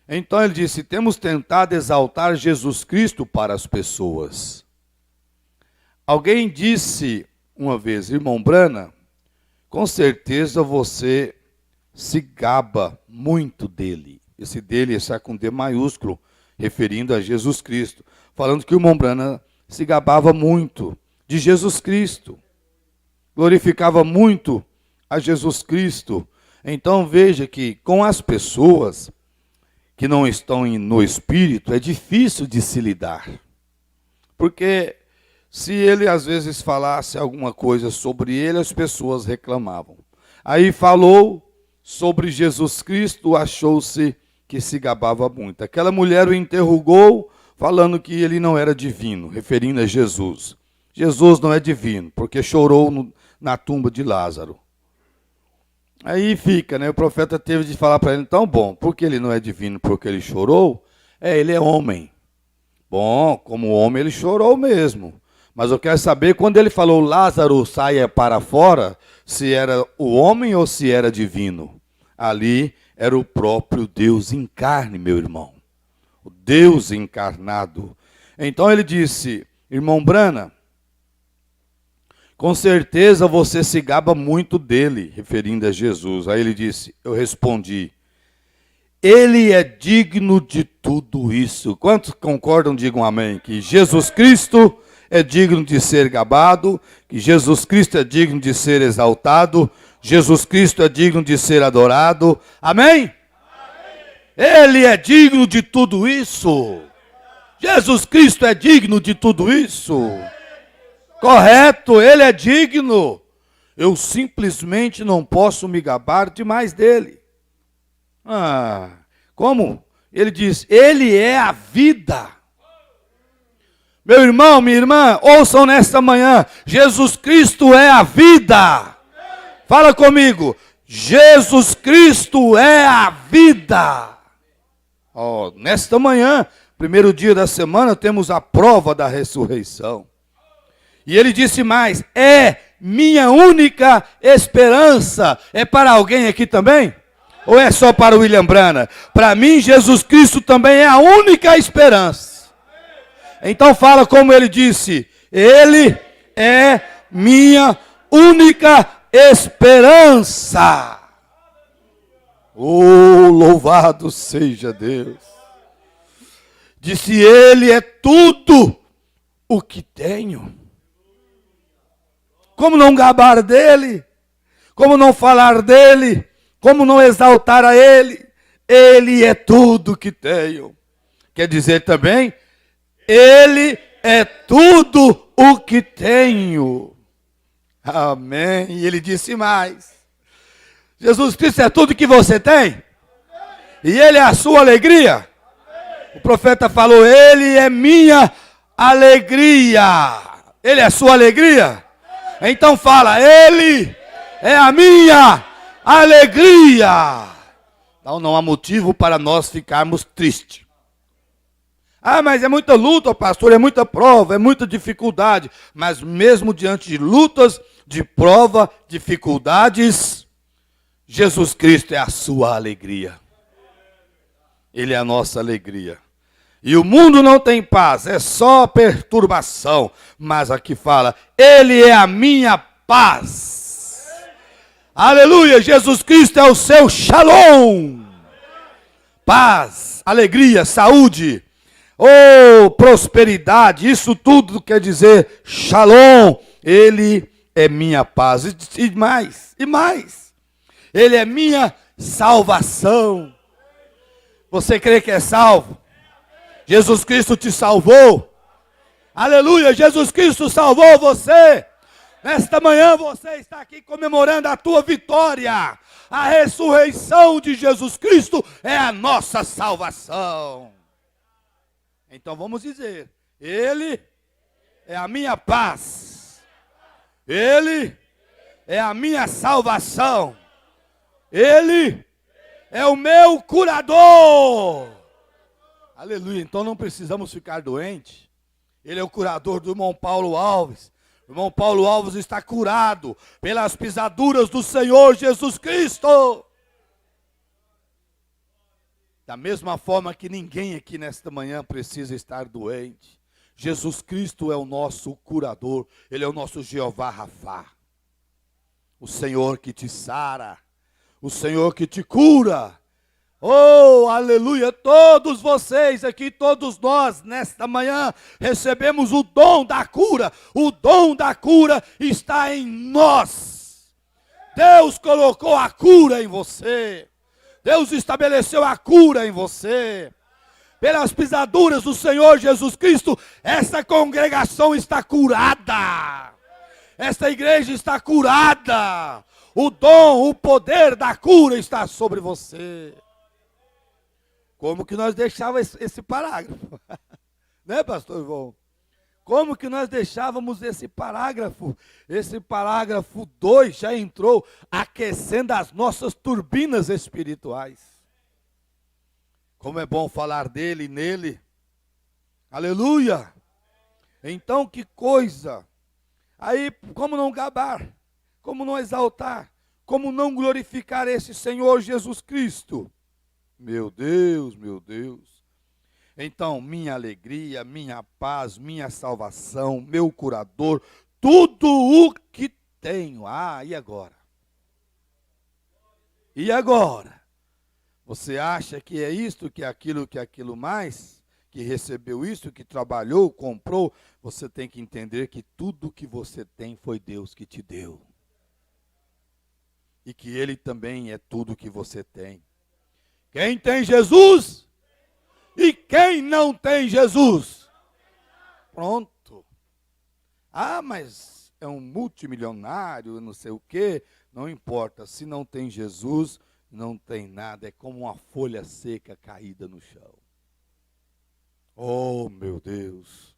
Então ele disse: temos tentado exaltar Jesus Cristo para as pessoas. Alguém disse uma vez: irmão Brana, com certeza você se gaba muito dele. Esse dele está com D maiúsculo, referindo a Jesus Cristo. Falando que o irmão Brana se gabava muito de Jesus Cristo. Glorificava muito a Jesus Cristo. Então veja que com as pessoas que não estão no Espírito, é difícil de se lidar. Porque se ele às vezes falasse alguma coisa sobre ele, as pessoas reclamavam. Aí falou sobre Jesus Cristo, achou-se que se gabava muito. Aquela mulher o interrogou, falando que ele não era divino, referindo a Jesus. Jesus não é divino, porque chorou na tumba de Lázaro. Aí fica, né? O profeta teve de falar para ele: então, bom, porque ele não é divino, porque ele chorou, ele é homem. Bom, como homem ele chorou mesmo. Mas eu quero saber, quando ele falou Lázaro saia para fora, se era o homem ou se era divino. Ali era o próprio Deus em carne, meu irmão. O Deus encarnado. Então ele disse: irmão Brana, com certeza você se gaba muito dele, referindo a Jesus. Aí ele disse, eu respondi: ele é digno de tudo isso. Quantos concordam, digam amém, que Jesus Cristo é digno de ser gabado, que Jesus Cristo é digno de ser exaltado, Jesus Cristo é digno de ser adorado. Amém? Amém. Ele é digno de tudo isso. Jesus Cristo é digno de tudo isso. Correto, ele é digno. Eu simplesmente não posso me gabar demais dele. Como? Ele diz, ele é a vida. Meu irmão, minha irmã, ouçam nesta manhã, Jesus Cristo é a vida. Fala comigo, Jesus Cristo é a vida. Nesta manhã, primeiro dia da semana, temos a prova da ressurreição. E ele disse mais, é minha única esperança. É para alguém aqui também? Ou é só para o William Brana? Para mim, Jesus Cristo também é a única esperança. Então fala como ele disse, ele é minha única esperança. Oh, louvado seja Deus. Disse, ele é tudo o que tenho. Como não gabar dele? Como não falar dele? Como não exaltar a ele? Ele é tudo que tenho. Quer dizer também, ele é tudo o que tenho. Amém. E ele disse mais. Jesus Cristo é tudo que você tem? E ele é a sua alegria? O profeta falou, ele é minha alegria. Ele é a sua alegria? Então fala, ele é a minha alegria. Então não há motivo para nós ficarmos tristes. Mas é muita luta, pastor, é muita prova, é muita dificuldade. Mas mesmo diante de lutas, de prova, dificuldades, Jesus Cristo é a sua alegria. Ele é a nossa alegria. E o mundo não tem paz, é só perturbação. Mas aqui fala, ele é a minha paz. Aleluia, Jesus Cristo é o seu shalom. Paz, alegria, saúde, prosperidade, isso tudo quer dizer shalom. Ele é minha paz. E mais, ele é minha salvação. Você crê que é salvo? Jesus Cristo te salvou. Aleluia, Jesus Cristo salvou você. Nesta manhã você está aqui comemorando a tua vitória. A ressurreição de Jesus Cristo é a nossa salvação. Então vamos dizer, ele é a minha paz. Ele é a minha salvação. Ele é o meu curador. Aleluia, então não precisamos ficar doentes. Ele é o curador do irmão Paulo Alves. O irmão Paulo Alves está curado pelas pisaduras do Senhor Jesus Cristo. Da mesma forma que ninguém aqui nesta manhã precisa estar doente. Jesus Cristo é o nosso curador, Ele é o nosso Jeová Rafá. O Senhor que te sara, o Senhor que te cura. Oh, aleluia, todos vocês aqui, todos nós, nesta manhã, recebemos o dom da cura. O dom da cura está em nós. Deus colocou a cura em você. Deus estabeleceu a cura em você. Pelas pisaduras do Senhor Jesus Cristo, essa congregação está curada. Esta igreja está curada. O dom, o poder da cura está sobre você. Como que nós deixávamos esse parágrafo? Né, pastor Ivan? Como que nós deixávamos esse parágrafo? Esse parágrafo 2 já entrou aquecendo as nossas turbinas espirituais. Como é bom falar dele e nele. Aleluia! Então, que coisa! Aí, como não gabar? Como não exaltar? Como não glorificar esse Senhor Jesus Cristo? Meu Deus, meu Deus. Então, minha alegria, minha paz, minha salvação, meu curador, tudo o que tenho. Ah, e agora? E agora? Você acha que é isto, que é aquilo mais? Que recebeu isso, que trabalhou, comprou? Você tem que entender que tudo que você tem foi Deus que te deu. E que Ele também é tudo que você tem. Quem tem Jesus e quem não tem Jesus? Pronto. Ah, mas é um multimilionário, não sei o quê. Não importa, se não tem Jesus, não tem nada. É como uma folha seca caída no chão. Oh, meu Deus.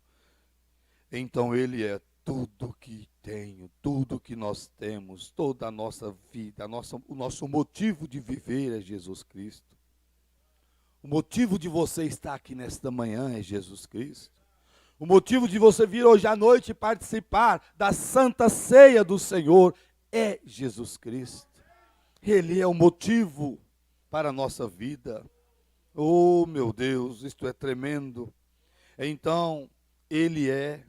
Então Ele é tudo que tenho, tudo que nós temos, toda a nossa vida, o nosso motivo de viver é Jesus Cristo. O motivo de você estar aqui nesta manhã é Jesus Cristo. O motivo de você vir hoje à noite participar da Santa Ceia do Senhor é Jesus Cristo. Ele é o motivo para a nossa vida. Oh, meu Deus, isto é tremendo. Então, Ele é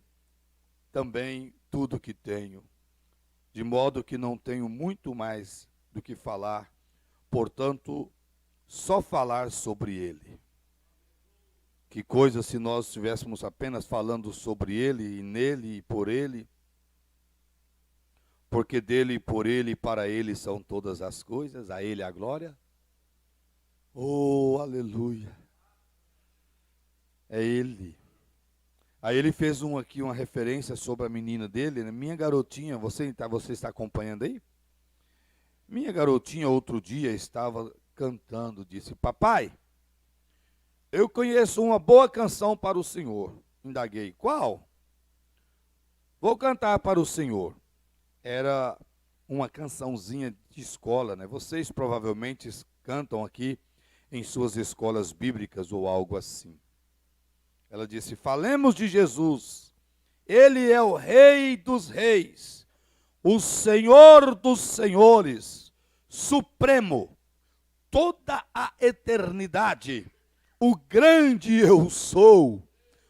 também tudo que tenho, de modo que não tenho muito mais do que falar, portanto, só falar sobre Ele. Que coisa se nós estivéssemos apenas falando sobre Ele, e nele e por Ele, porque dele e por Ele e para Ele são todas as coisas, a Ele a glória. Oh, aleluia! É Ele. Aí ele fez aqui uma referência sobre a menina dele, né? Minha garotinha, você está acompanhando aí? Minha garotinha outro dia estava cantando, disse: papai, eu conheço uma boa canção para o Senhor. Indaguei: qual? Vou cantar para o Senhor. Era uma cançãozinha de escola, né? Vocês provavelmente cantam aqui em suas escolas bíblicas ou algo assim. Ela disse: falemos de Jesus, Ele é o Rei dos Reis, o Senhor dos Senhores, Supremo, toda a eternidade, o grande eu sou,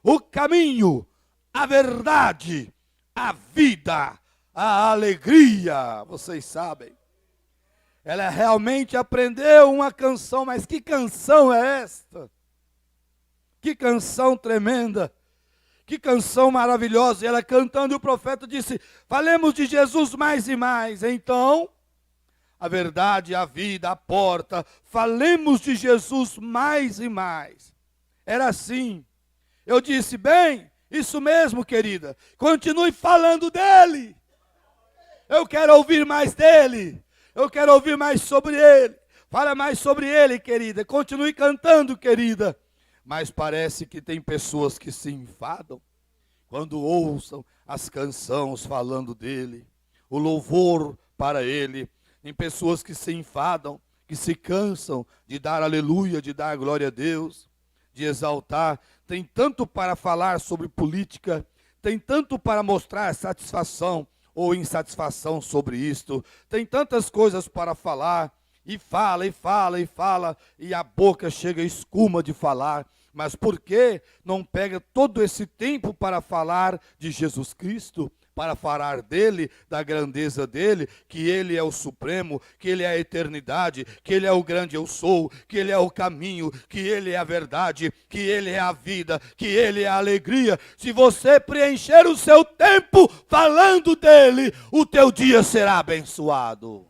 o caminho, a verdade, a vida, a alegria. Vocês sabem, ela realmente aprendeu uma canção, mas que canção é esta? Que canção tremenda, que canção maravilhosa. E ela cantando, e o profeta disse: falemos de Jesus mais e mais. Então, a verdade, a vida, a porta, falemos de Jesus mais e mais. Era assim. Eu disse: bem, isso mesmo, querida, continue falando dele. Eu quero ouvir mais dele, eu quero ouvir mais sobre ele. Fala mais sobre ele, querida, continue cantando, querida. Mas parece que tem pessoas que se enfadam quando ouçam as canções falando dele, o louvor para ele. Tem pessoas que se enfadam, que se cansam de dar aleluia, de dar glória a Deus, de exaltar. Tem tanto para falar sobre política, tem tanto para mostrar satisfação ou insatisfação sobre isto. Tem tantas coisas para falar E fala, e fala, e fala, e a boca chega escuma de falar. Mas por que não pega todo esse tempo para falar de Jesus Cristo? Para falar dele, da grandeza dele, que ele é o supremo, que ele é a eternidade, que ele é o grande eu sou, que ele é o caminho, que ele é a verdade, que ele é a vida, que ele é a alegria. Se você preencher o seu tempo falando dele, o teu dia será abençoado.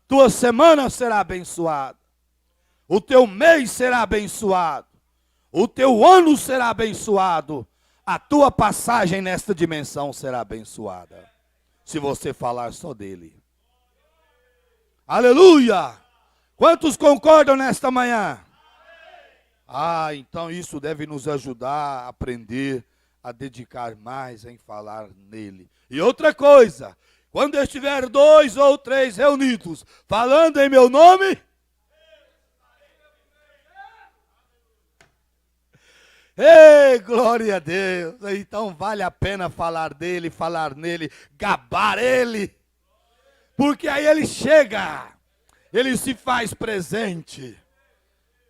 Tua semana será abençoada. O teu mês será abençoado. O teu ano será abençoado. A tua passagem nesta dimensão será abençoada. Se você falar só dele. Aleluia! Quantos concordam nesta manhã? Ah, então isso deve nos ajudar a aprender a dedicar mais em falar nele. E outra coisa, quando estiver 2 ou 3 reunidos, falando em meu nome, ei, glória a Deus. Então vale a pena falar dele, falar nele, gabar ele. Porque aí ele chega, ele se faz presente.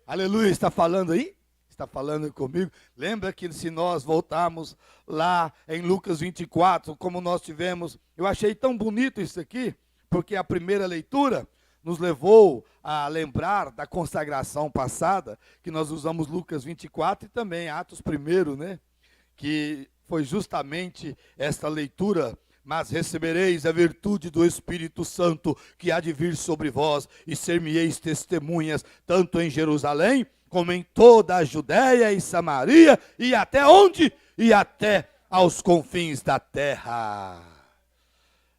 Aleluia, está falando aí? Está falando comigo? Lembra que se nós voltarmos lá em Lucas 24, como nós tivemos, eu achei tão bonito isso aqui, porque a primeira leitura nos levou a lembrar da consagração passada, que nós usamos Lucas 24 e também Atos 1, né? Que foi justamente esta leitura: mas recebereis a virtude do Espírito Santo, que há de vir sobre vós, e ser-me-eis testemunhas, tanto em Jerusalém, como em toda a Judéia e Samaria, e até onde? E até aos confins da terra.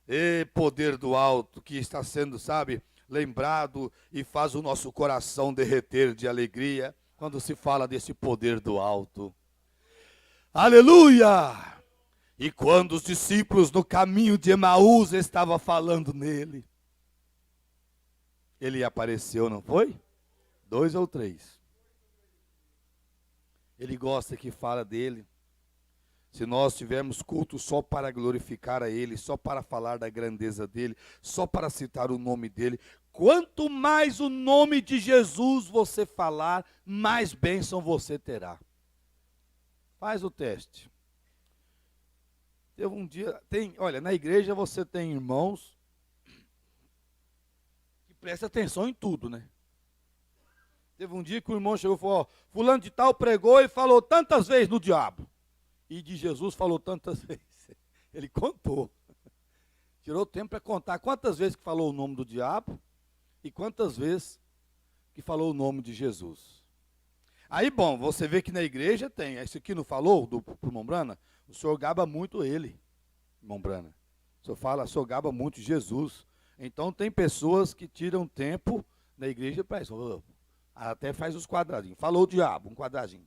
E poder do alto, que está sendo, sabe, lembrado e faz o nosso coração derreter de alegria quando se fala desse poder do alto. Aleluia! E quando os discípulos no caminho de Emaús estavam falando nele, ele apareceu, não foi? 2 ou 3. Ele gosta que fala dele. Se nós tivermos culto só para glorificar a ele, só para falar da grandeza dele, só para citar o nome dele, quanto mais o nome de Jesus você falar, mais bênção você terá. Faz o teste. Teve um dia, olha, na igreja você tem irmãos que prestam atenção em tudo, né? Teve um dia que o irmão chegou e falou: ó, fulano de tal pregou e falou tantas vezes no diabo. E de Jesus falou tantas vezes. Ele contou. Tirou tempo para contar quantas vezes que falou o nome do diabo e quantas vezes que falou o nome de Jesus. Aí, bom, você vê que na igreja tem. Esse aqui não falou, do Mombrana? O senhor gaba muito ele, Mombrana. O senhor gaba muito Jesus. Então, tem pessoas que tiram tempo na igreja para isso. Até faz os quadradinhos. Falou o diabo, um quadradinho.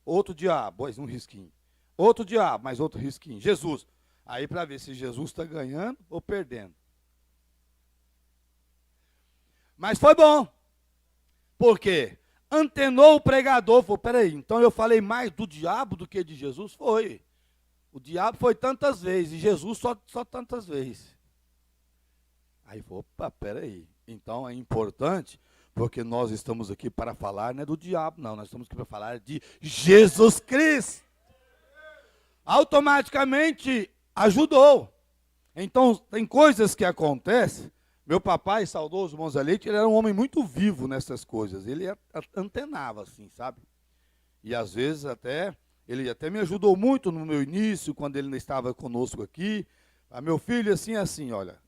Outro diabo, mais um risquinho. Outro diabo, mais outro risquinho. Jesus. Aí para ver se Jesus está ganhando ou perdendo. Mas foi bom. Por quê? Antenou o pregador. Falou: peraí, então eu falei mais do diabo do que de Jesus? Foi. O diabo foi tantas vezes e Jesus só tantas vezes. Aí falou: opa, peraí. Então é importante, porque nós estamos aqui para falar não é do diabo, não. Nós estamos aqui para falar de Jesus Cristo. Automaticamente ajudou. Então, tem coisas que acontecem. Meu papai, saudoso Monzalete, ele era um homem muito vivo nessas coisas. Ele antenava assim, sabe? E às vezes ele até me ajudou muito no meu início, quando ele não estava conosco aqui. Meu filho, assim, olha,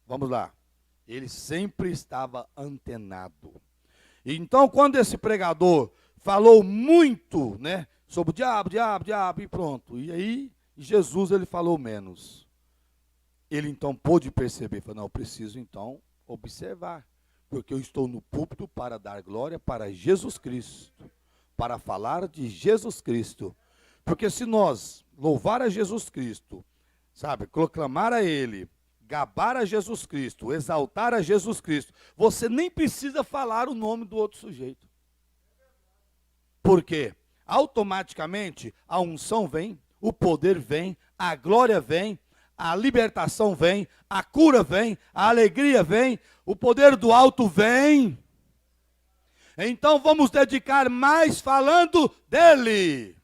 vamos lá. Ele sempre estava antenado. Então, quando esse pregador falou muito, né, sobre o diabo, e pronto. E aí, Jesus, ele falou menos. Ele, então, pôde perceber. Falou: não, eu preciso, então, observar. Porque eu estou no púlpito para dar glória para Jesus Cristo. Para falar de Jesus Cristo. Porque se nós louvar a Jesus Cristo, sabe, proclamar a Ele, gabar a Jesus Cristo, exaltar a Jesus Cristo, você nem precisa falar o nome do outro sujeito. Por quê? Automaticamente a unção vem, o poder vem, a glória vem, a libertação vem, a cura vem, a alegria vem, o poder do alto vem. Então vamos dedicar mais falando dele.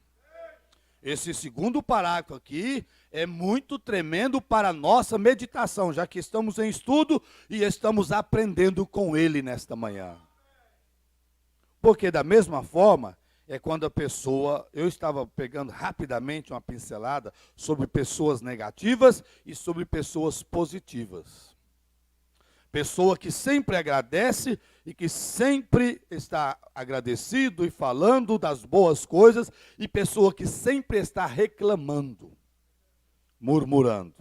Esse segundo parágrafo aqui é muito tremendo para a nossa meditação, já que estamos em estudo e estamos aprendendo com ele nesta manhã. Porque da mesma forma, é quando a pessoa, eu estava pegando rapidamente uma pincelada sobre pessoas negativas e sobre pessoas positivas. Pessoa que sempre agradece e que sempre está agradecido e falando das boas coisas, e pessoa que sempre está reclamando, murmurando.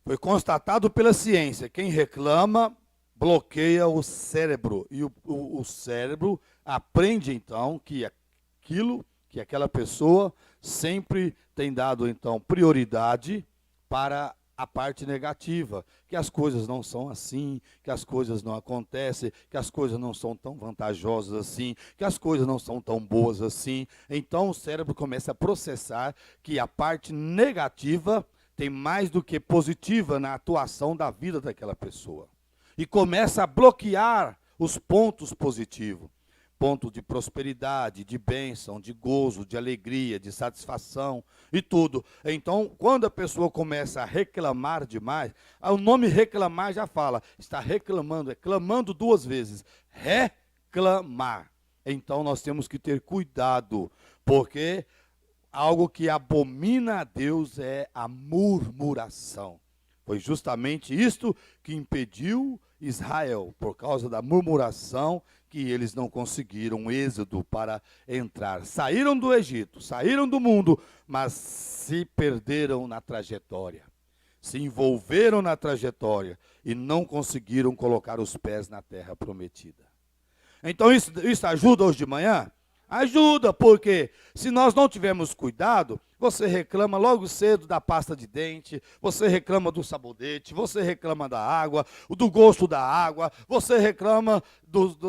Foi constatado pela ciência, quem reclama bloqueia o cérebro, e o cérebro aprende então que aquilo, que aquela pessoa sempre tem dado então prioridade para a parte negativa, que as coisas não são assim, que as coisas não acontecem, que as coisas não são tão vantajosas assim, que as coisas não são tão boas assim. Então o cérebro começa a processar que a parte negativa tem mais do que positiva na atuação da vida daquela pessoa. E começa a bloquear os pontos positivos. Ponto de prosperidade, de bênção, de gozo, de alegria, de satisfação e tudo. Então, quando a pessoa começa a reclamar demais, o nome reclamar já fala, está reclamando, é clamando duas vezes, reclamar. Então, nós temos que ter cuidado, porque algo que abomina a Deus é a murmuração. Foi justamente isto que impediu Israel, por causa da murmuração, que eles não conseguiram êxodo para entrar. Saíram do Egito, saíram do mundo, mas se perderam na trajetória. Se envolveram na trajetória e não conseguiram colocar os pés na terra prometida. Então isso ajuda hoje de manhã? Ajuda, porque se nós não tivermos cuidado, você reclama logo cedo da pasta de dente, você reclama do sabonete, você reclama da água, do gosto da água, você reclama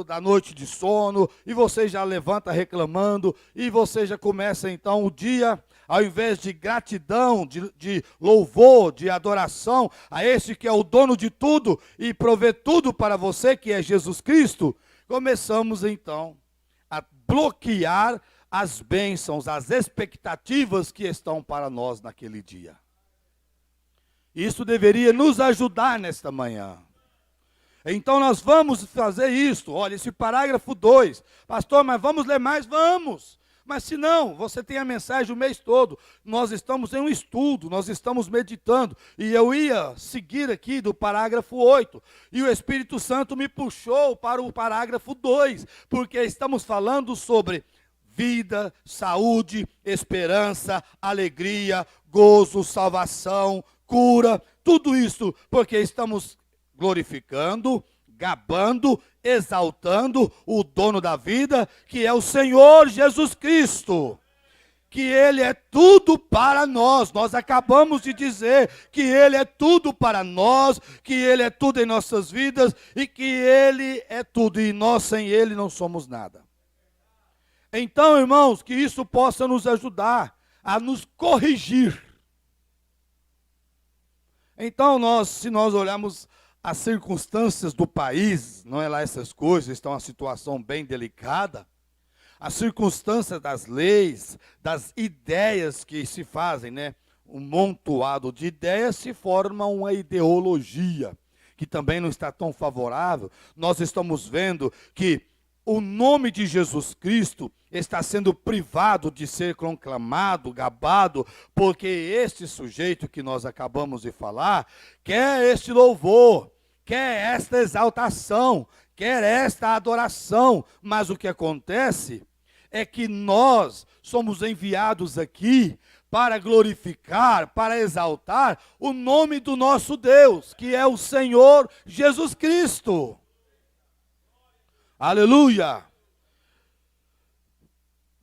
da noite de sono, e você já levanta reclamando, e você já começa então o dia, ao invés de gratidão, de louvor, de adoração, a esse que é o dono de tudo, e provê tudo para você, que é Jesus Cristo, começamos então a bloquear as bênçãos, as expectativas que estão para nós naquele dia. Isso deveria nos ajudar nesta manhã. Então nós vamos fazer isso. Olha, esse parágrafo 2. Pastor, mas vamos ler mais? Vamos. Mas se não, você tem a mensagem o mês todo. Nós estamos em um estudo, nós estamos meditando. E eu ia seguir aqui do parágrafo 8. E o Espírito Santo me puxou para o parágrafo 2. Porque estamos falando sobre vida, saúde, esperança, alegria, gozo, salvação, cura. Tudo isso porque estamos glorificando, gabando, exaltando o dono da vida, que é o Senhor Jesus Cristo, que Ele é tudo para nós. Nós acabamos de dizer que Ele é tudo para nós, que Ele é tudo em nossas vidas, e que Ele é tudo, e nós sem Ele não somos nada. Então, irmãos, que isso possa nos ajudar a nos corrigir. Então, se nós olharmos as circunstâncias do país, não é lá essas coisas, estão uma situação bem delicada. As circunstâncias das leis, das ideias que se fazem, né? Um montoado de ideias se forma uma ideologia, que também não está tão favorável. Nós estamos vendo que o nome de Jesus Cristo está sendo privado de ser conclamado, gabado, porque este sujeito que nós acabamos de falar, quer este louvor, quer esta exaltação, quer esta adoração, mas o que acontece é que nós somos enviados aqui para glorificar, para exaltar o nome do nosso Deus, que é o Senhor Jesus Cristo. Aleluia!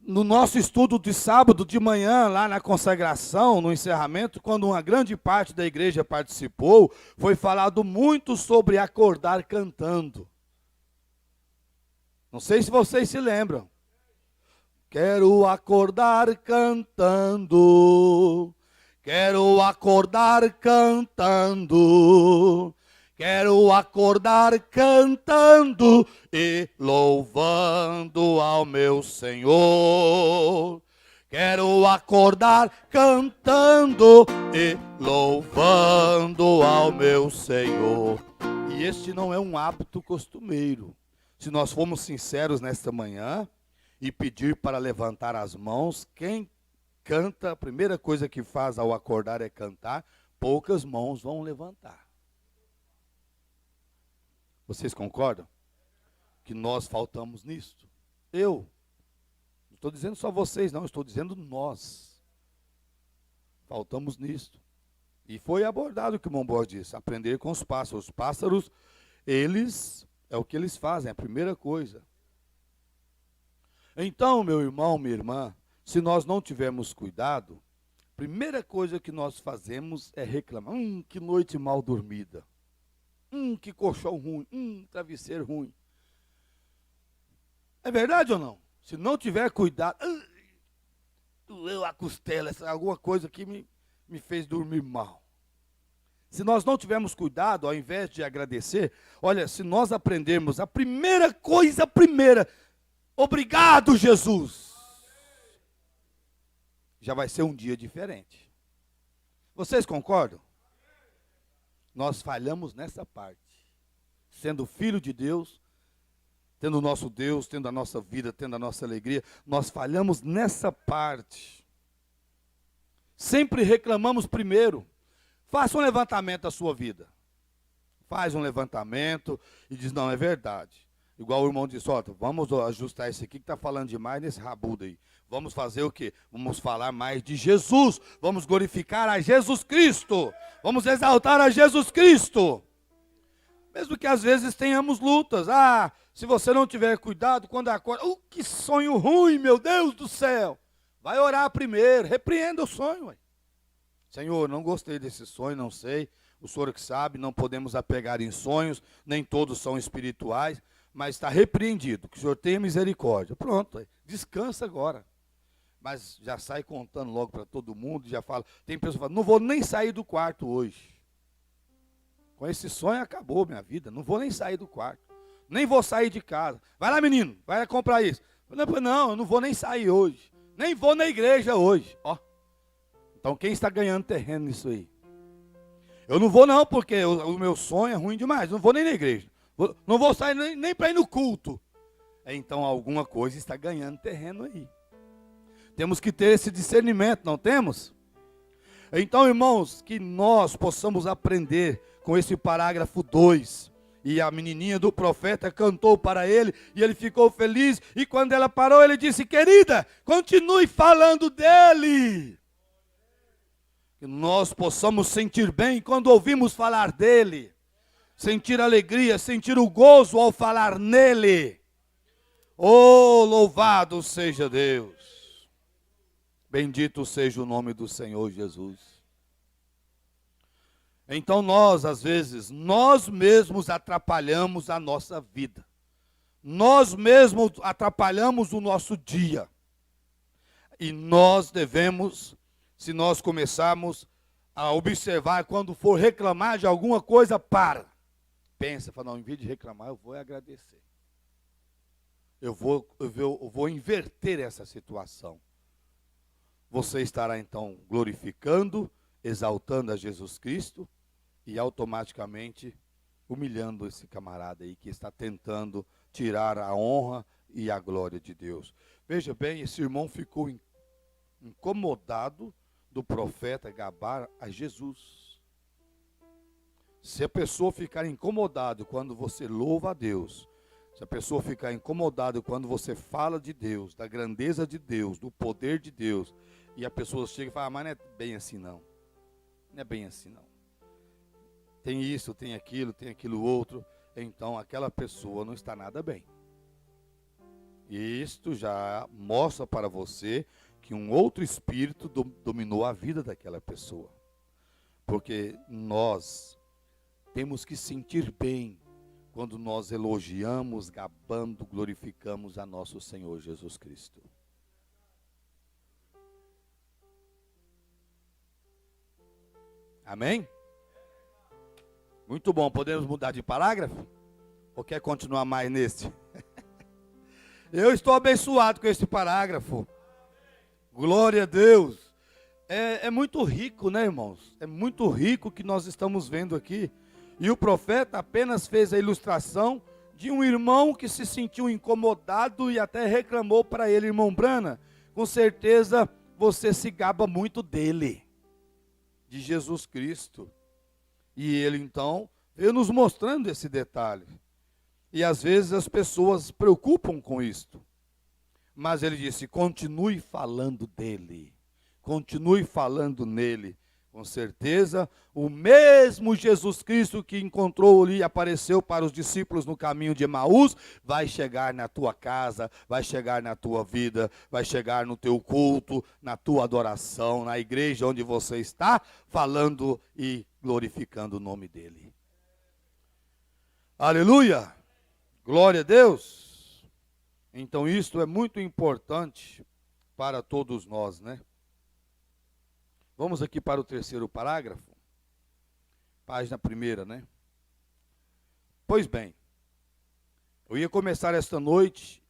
No nosso estudo de sábado de manhã, lá na consagração, no encerramento, quando uma grande parte da igreja participou, foi falado muito sobre acordar cantando. Não sei se vocês se lembram. Quero acordar cantando, Quero acordar cantando. Quero acordar cantando e louvando ao meu Senhor. Quero acordar cantando e louvando ao meu Senhor. E este não é um hábito costumeiro. Se nós formos sinceros nesta manhã e pedir para levantar as mãos, quem canta, a primeira coisa que faz ao acordar é cantar, poucas mãos vão levantar. Vocês concordam? Que nós faltamos nisto? Eu. Não estou dizendo só vocês, não. Estou dizendo nós. Faltamos nisto. E foi abordado o que o Momboy disse. Aprender com os pássaros. Os pássaros, eles, é o que eles fazem. É a primeira coisa. Então, meu irmão, minha irmã, se nós não tivermos cuidado, a primeira coisa que nós fazemos é reclamar. Que noite mal dormida. Que colchão ruim, travesseiro ruim. É verdade ou não? Se não tiver cuidado, doeu a costela, alguma coisa que me fez dormir mal. Se nós não tivermos cuidado, ao invés de agradecer, olha, se nós aprendermos a primeira coisa, obrigado, Jesus, já vai ser um dia diferente. Vocês concordam? Nós falhamos nessa parte. Sendo filho de Deus, tendo o nosso Deus, tendo a nossa vida, tendo a nossa alegria, nós falhamos nessa parte. Sempre reclamamos primeiro. Faça um levantamento da sua vida. Faz um levantamento e diz, não, é verdade. Igual o irmão disse, vamos ajustar esse aqui que está falando demais nesse rabudo aí. Vamos fazer o quê? Vamos falar mais de Jesus. Vamos glorificar a Jesus Cristo. Vamos exaltar a Jesus Cristo. Mesmo que às vezes tenhamos lutas. Se você não tiver cuidado, quando acorda, que sonho ruim, meu Deus do céu. Vai orar primeiro, repreenda o sonho. Ué. Senhor, não gostei desse sonho, não sei. O Senhor que sabe, não podemos apegar em sonhos, nem todos são espirituais. Mas está repreendido, que o Senhor tenha misericórdia. Pronto, descansa agora. Mas já sai contando logo para todo mundo, já fala. Tem pessoas que falam, não vou nem sair do quarto hoje. Com esse sonho acabou minha vida, não vou nem sair do quarto. Nem vou sair de casa. Vai lá, menino, vai lá comprar isso. Não, eu não vou nem sair hoje. Nem vou na igreja hoje. Então quem está ganhando terreno nisso aí? Eu não vou não, porque o meu sonho é ruim demais. Não vou nem na igreja. Não vou sair nem para ir no culto. Então alguma coisa está ganhando terreno aí. Temos que ter esse discernimento, não temos? Então, irmãos, que nós possamos aprender com esse parágrafo 2. E a menininha do profeta cantou para ele, e ele ficou feliz. E quando ela parou, ele disse, querida, continue falando dele. Que nós possamos sentir bem quando ouvimos falar dele. Sentir alegria, sentir o gozo ao falar nele. Louvado seja Deus. Bendito seja o nome do Senhor Jesus. Então nós, às vezes, nós mesmos atrapalhamos a nossa vida. Nós mesmos atrapalhamos o nosso dia. E nós devemos, se nós começarmos a observar, quando for reclamar de alguma coisa, pensa, fala, não, em vez de reclamar, eu vou agradecer. Eu vou inverter essa situação. Você estará então glorificando, exaltando a Jesus Cristo e automaticamente humilhando esse camarada aí que está tentando tirar a honra e a glória de Deus. Veja bem, esse irmão ficou incomodado do profeta gabar a Jesus. Se a pessoa ficar incomodada quando você louva a Deus, se a pessoa ficar incomodada quando você fala de Deus, da grandeza de Deus, do poder de Deus, e a pessoa chega e fala, mas não é bem assim não. Não é bem assim não. Tem isso, tem aquilo outro. Então aquela pessoa não está nada bem. E isto já mostra para você que um outro espírito dominou a vida daquela pessoa. Porque nós temos que sentir bem quando nós elogiamos, gabando, glorificamos a nosso Senhor Jesus Cristo. Amém? Muito bom. Podemos mudar de parágrafo? Ou quer continuar mais neste? Eu estou abençoado com este parágrafo. Glória a Deus. É muito rico, né, irmãos? É muito rico o que nós estamos vendo aqui. E o profeta apenas fez a ilustração de um irmão que se sentiu incomodado e até reclamou para ele: irmão Brana, com certeza você se gaba muito dele, de Jesus Cristo. E ele então veio nos mostrando esse detalhe. E às vezes as pessoas se preocupam com isto. Mas ele disse: continue falando dele, continue falando nele. Com certeza, o mesmo Jesus Cristo que encontrou ali e apareceu para os discípulos no caminho de Emaús, vai chegar na tua casa, vai chegar na tua vida, vai chegar no teu culto, na tua adoração, na igreja onde você está, falando e glorificando o nome dele. Aleluia! Glória a Deus! Então isto é muito importante para todos nós, né? Vamos aqui para o terceiro parágrafo, página 1ª, né? Pois bem, eu ia começar esta noite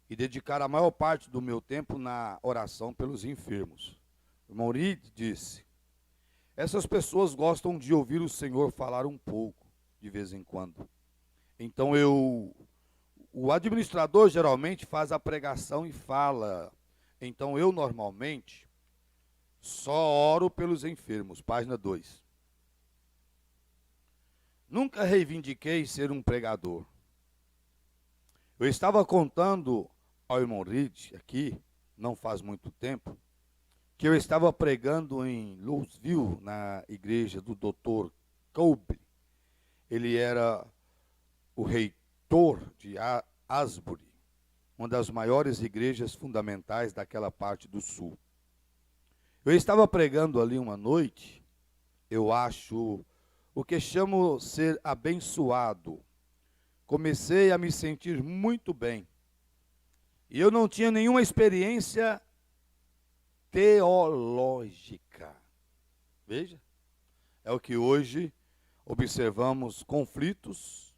e dedicar a maior parte do meu tempo na oração pelos enfermos. O irmão Reed disse: essas pessoas gostam de ouvir o Senhor falar um pouco, de vez em quando. Então o administrador geralmente faz a pregação e fala. Então eu normalmente só oro pelos enfermos. Página 2. Nunca reivindiquei ser um pregador. Eu estava contando ao irmão Reed aqui, não faz muito tempo, que eu estava pregando em Louisville, na igreja do Dr. Kolbe. Ele era o reitor de Asbury, uma das maiores igrejas fundamentais daquela parte do sul. Eu estava pregando ali uma noite, eu acho, o que chamo ser abençoado. Comecei a me sentir muito bem. E eu não tinha nenhuma experiência teológica. Veja, é o que hoje observamos conflitos,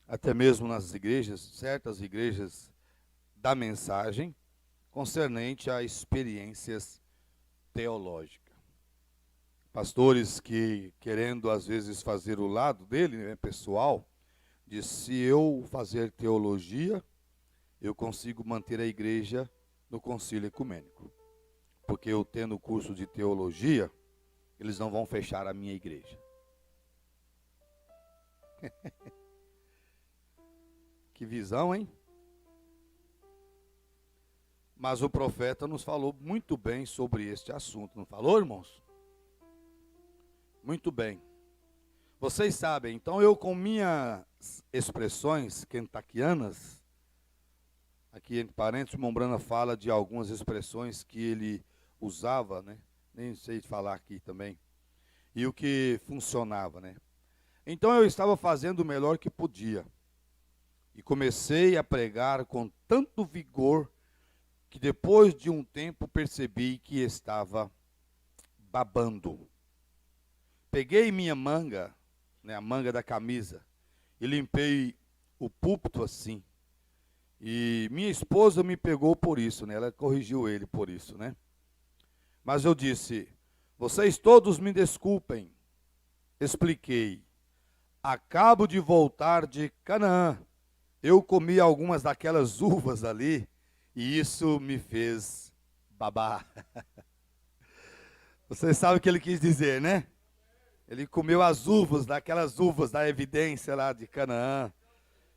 até mesmo nas igrejas, certas igrejas da mensagem, concernente a experiências teológica. Pastores que, querendo às vezes fazer o lado dele, né, pessoal, diz: se eu fazer teologia, eu consigo manter a igreja no concílio ecumênico. Porque eu tendo curso de teologia, eles não vão fechar a minha igreja. Que visão, hein? Mas o profeta nos falou muito bem sobre este assunto, não falou, irmãos? Muito bem. Vocês sabem, então eu com minhas expressões kentuckianas, aqui entre parênteses, o irmão Brana fala de algumas expressões que ele usava, né? Nem sei falar aqui também. E o que funcionava, né? Então eu estava fazendo o melhor que podia. E comecei a pregar com tanto vigor que depois de um tempo percebi que estava babando. Peguei minha manga, né, a manga da camisa, e limpei o púlpito assim. E minha esposa me pegou por isso, né? Ela corrigiu ele por isso, né? Mas eu disse: vocês todos me desculpem. Expliquei: acabo de voltar de Canaã. Eu comi algumas daquelas uvas ali, e isso me fez babar. Vocês sabem o que ele quis dizer, né? Ele comeu as uvas, daquelas uvas da evidência lá de Canaã.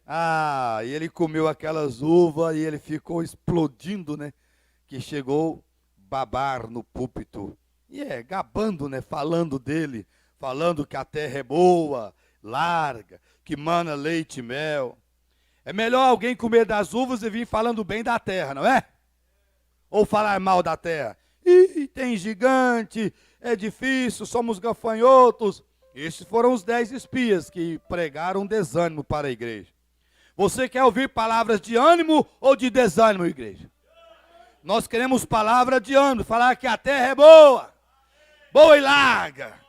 Ah, e ele comeu aquelas uvas e ele ficou explodindo, né? Que chegou babar no púlpito. E gabando, né? Falando dele, falando que a terra é boa, larga, que mana leite e mel. É melhor alguém comer das uvas e vir falando bem da terra, não é? Ou falar mal da terra. Ih, tem gigante, é difícil, somos gafanhotos. Esses foram os 10 espias que pregaram desânimo para a igreja. Você quer ouvir palavras de ânimo ou de desânimo, igreja? Nós queremos palavra de ânimo, falar que a terra é boa, boa e larga,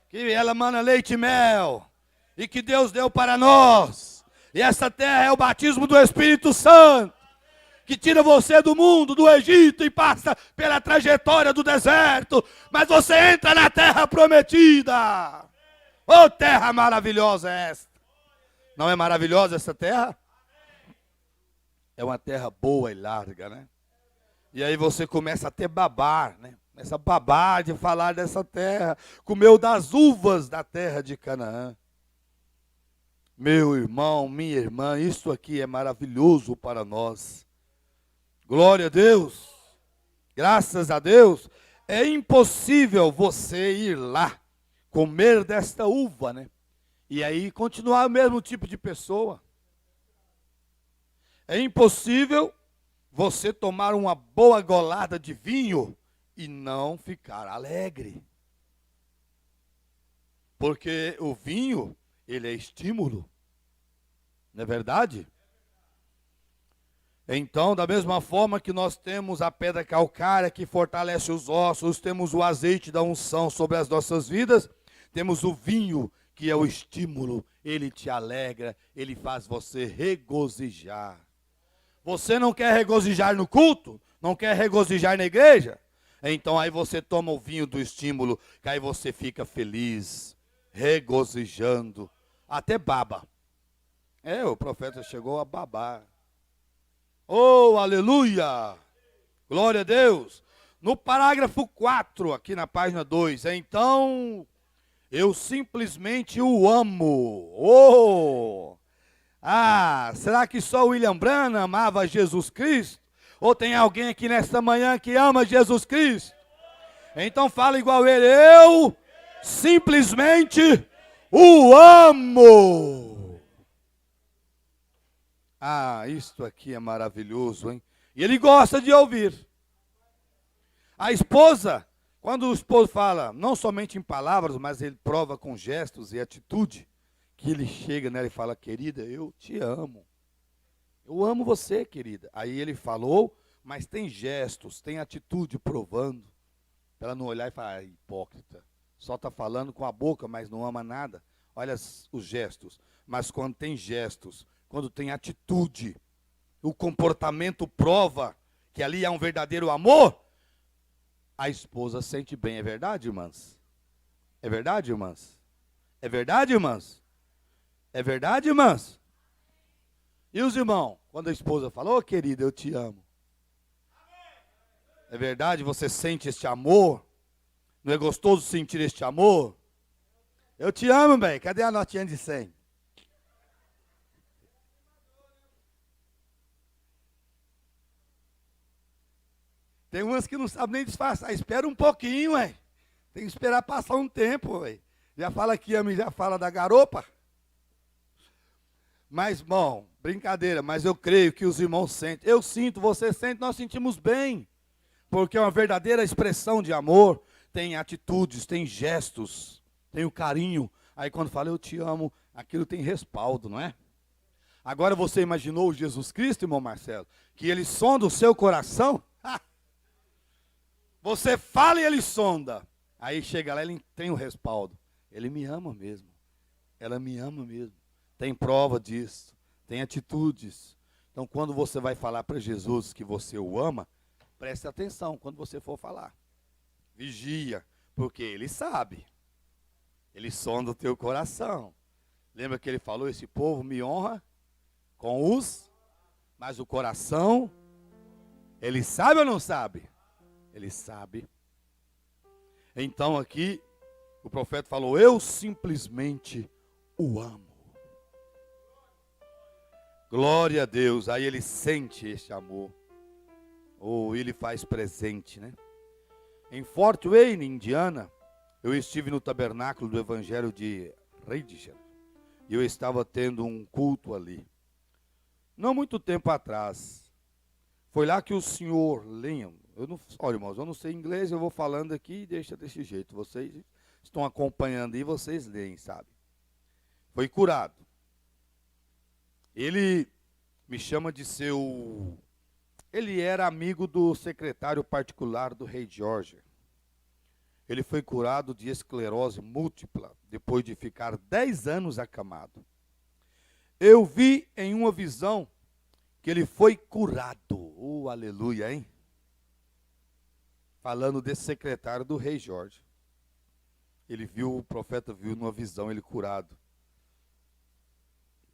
que ela mana leite e mel, e que Deus deu para nós. E essa terra é o batismo do Espírito Santo, que tira você do mundo, do Egito, e passa pela trajetória do deserto, mas você entra na terra prometida. Oh, terra maravilhosa é esta! Não é maravilhosa essa terra? É uma terra boa e larga, né? E aí você começa a ter babar, né? Começa a babar de falar dessa terra. Comeu das uvas da terra de Canaã. Meu irmão, minha irmã, isso aqui é maravilhoso para nós. Glória a Deus. Graças a Deus. É impossível você ir lá, comer desta uva, né? E aí continuar o mesmo tipo de pessoa. É impossível você tomar uma boa golada de vinho e não ficar alegre. Porque o vinho, ele é estímulo. Não é verdade? Então, da mesma forma que nós temos a pedra calcária que fortalece os ossos, temos o azeite da unção sobre as nossas vidas, temos o vinho que é o estímulo, ele te alegra, ele faz você regozijar. Você não quer regozijar no culto? Não quer regozijar na igreja? Então aí você toma o vinho do estímulo, que aí você fica feliz, regozijando, até baba. O profeta chegou a babar. Oh, aleluia! Glória a Deus! No parágrafo 4, aqui na página 2, então eu simplesmente o amo. Oh! Será que só William Branham amava Jesus Cristo? Ou tem alguém aqui nesta manhã que ama Jesus Cristo? Então fala igual ele, eu simplesmente o amo. Isto aqui é maravilhoso, hein? E ele gosta de ouvir. A esposa, quando o esposo fala, não somente em palavras, mas ele prova com gestos e atitude, que ele chega nela e fala, querida, eu te amo. Eu amo você, querida. Aí ele falou, mas tem gestos, tem atitude provando. Para ela não olhar e falar, hipócrita. Só está falando com a boca, mas não ama nada. Olha os gestos. Mas quando tem gestos, quando tem atitude, o comportamento prova que ali há um verdadeiro amor, a esposa sente bem. É verdade, irmãs? É verdade, irmãs? É verdade, irmãs? É verdade, irmãs? E os irmãos? Quando a esposa fala, querida, eu te amo. É verdade? Você sente este amor? Não é gostoso sentir este amor? Eu te amo, bem. Cadê a notinha de 100? Tem umas que não sabem nem disfarçar. Espera um pouquinho, ué. Tem que esperar passar um tempo, ué. Já fala que ama e já fala da garopa. Mas, bom, brincadeira, mas eu creio que os irmãos sentem. Eu sinto, você sente, nós sentimos bem. Porque é uma verdadeira expressão de amor. Tem atitudes, tem gestos, tem o carinho. Aí quando fala eu te amo, aquilo tem respaldo, não é? Agora você imaginou Jesus Cristo, irmão Marcelo? Que ele sonda o seu coração? Você fala e ele sonda. Aí chega lá, ele tem o respaldo. Ele me ama mesmo. Ela me ama mesmo. Tem prova disso. Tem atitudes. Então, quando você vai falar para Jesus que você o ama, preste atenção quando você for falar. Vigia, porque ele sabe. Ele sonda o teu coração. Lembra que ele falou, esse povo me honra com os... Mas o coração, ele sabe ou não sabe? Ele sabe. Então aqui, o profeta falou, eu simplesmente o amo. Glória a Deus. Aí ele sente esse amor. Ou ele faz presente, né? Em Fort Wayne, Indiana, eu estive no tabernáculo do Evangelho de Reidger. E eu estava tendo um culto ali. Não muito tempo atrás. Foi lá que o senhor Leon, olha, irmãos, eu não sei inglês, eu vou falando aqui e deixa desse jeito. Vocês estão acompanhando aí, vocês leem, sabe? Foi curado. Ele me chama de seu... Ele era amigo do secretário particular do rei George. Ele foi curado de esclerose múltipla, depois de ficar 10 anos acamado. Eu vi em uma visão que ele foi curado. Oh, aleluia, hein? Falando desse secretário do rei Jorge. O profeta viu numa visão ele curado.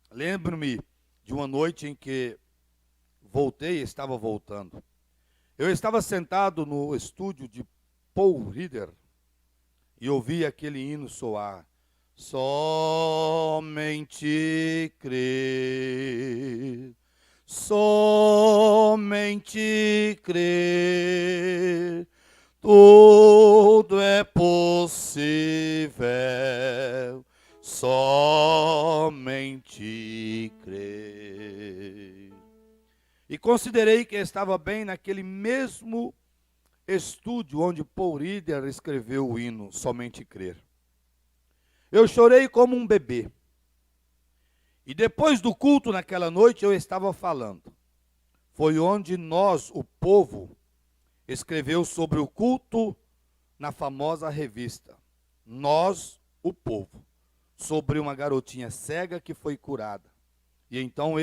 Lembro-me de uma noite em que estava voltando. Eu estava sentado no estúdio de Paul Reeder e ouvi aquele hino soar. Somente crer, somente crer, tudo é possível, somente crer. E considerei que estava bem naquele mesmo estúdio onde Paul Reeder escreveu o hino Somente Crer. Eu chorei como um bebê. E depois do culto naquela noite eu estava falando. Foi onde nós, o povo, escreveu sobre o culto na famosa revista. Nós, o povo, sobre uma garotinha cega que foi curada. E então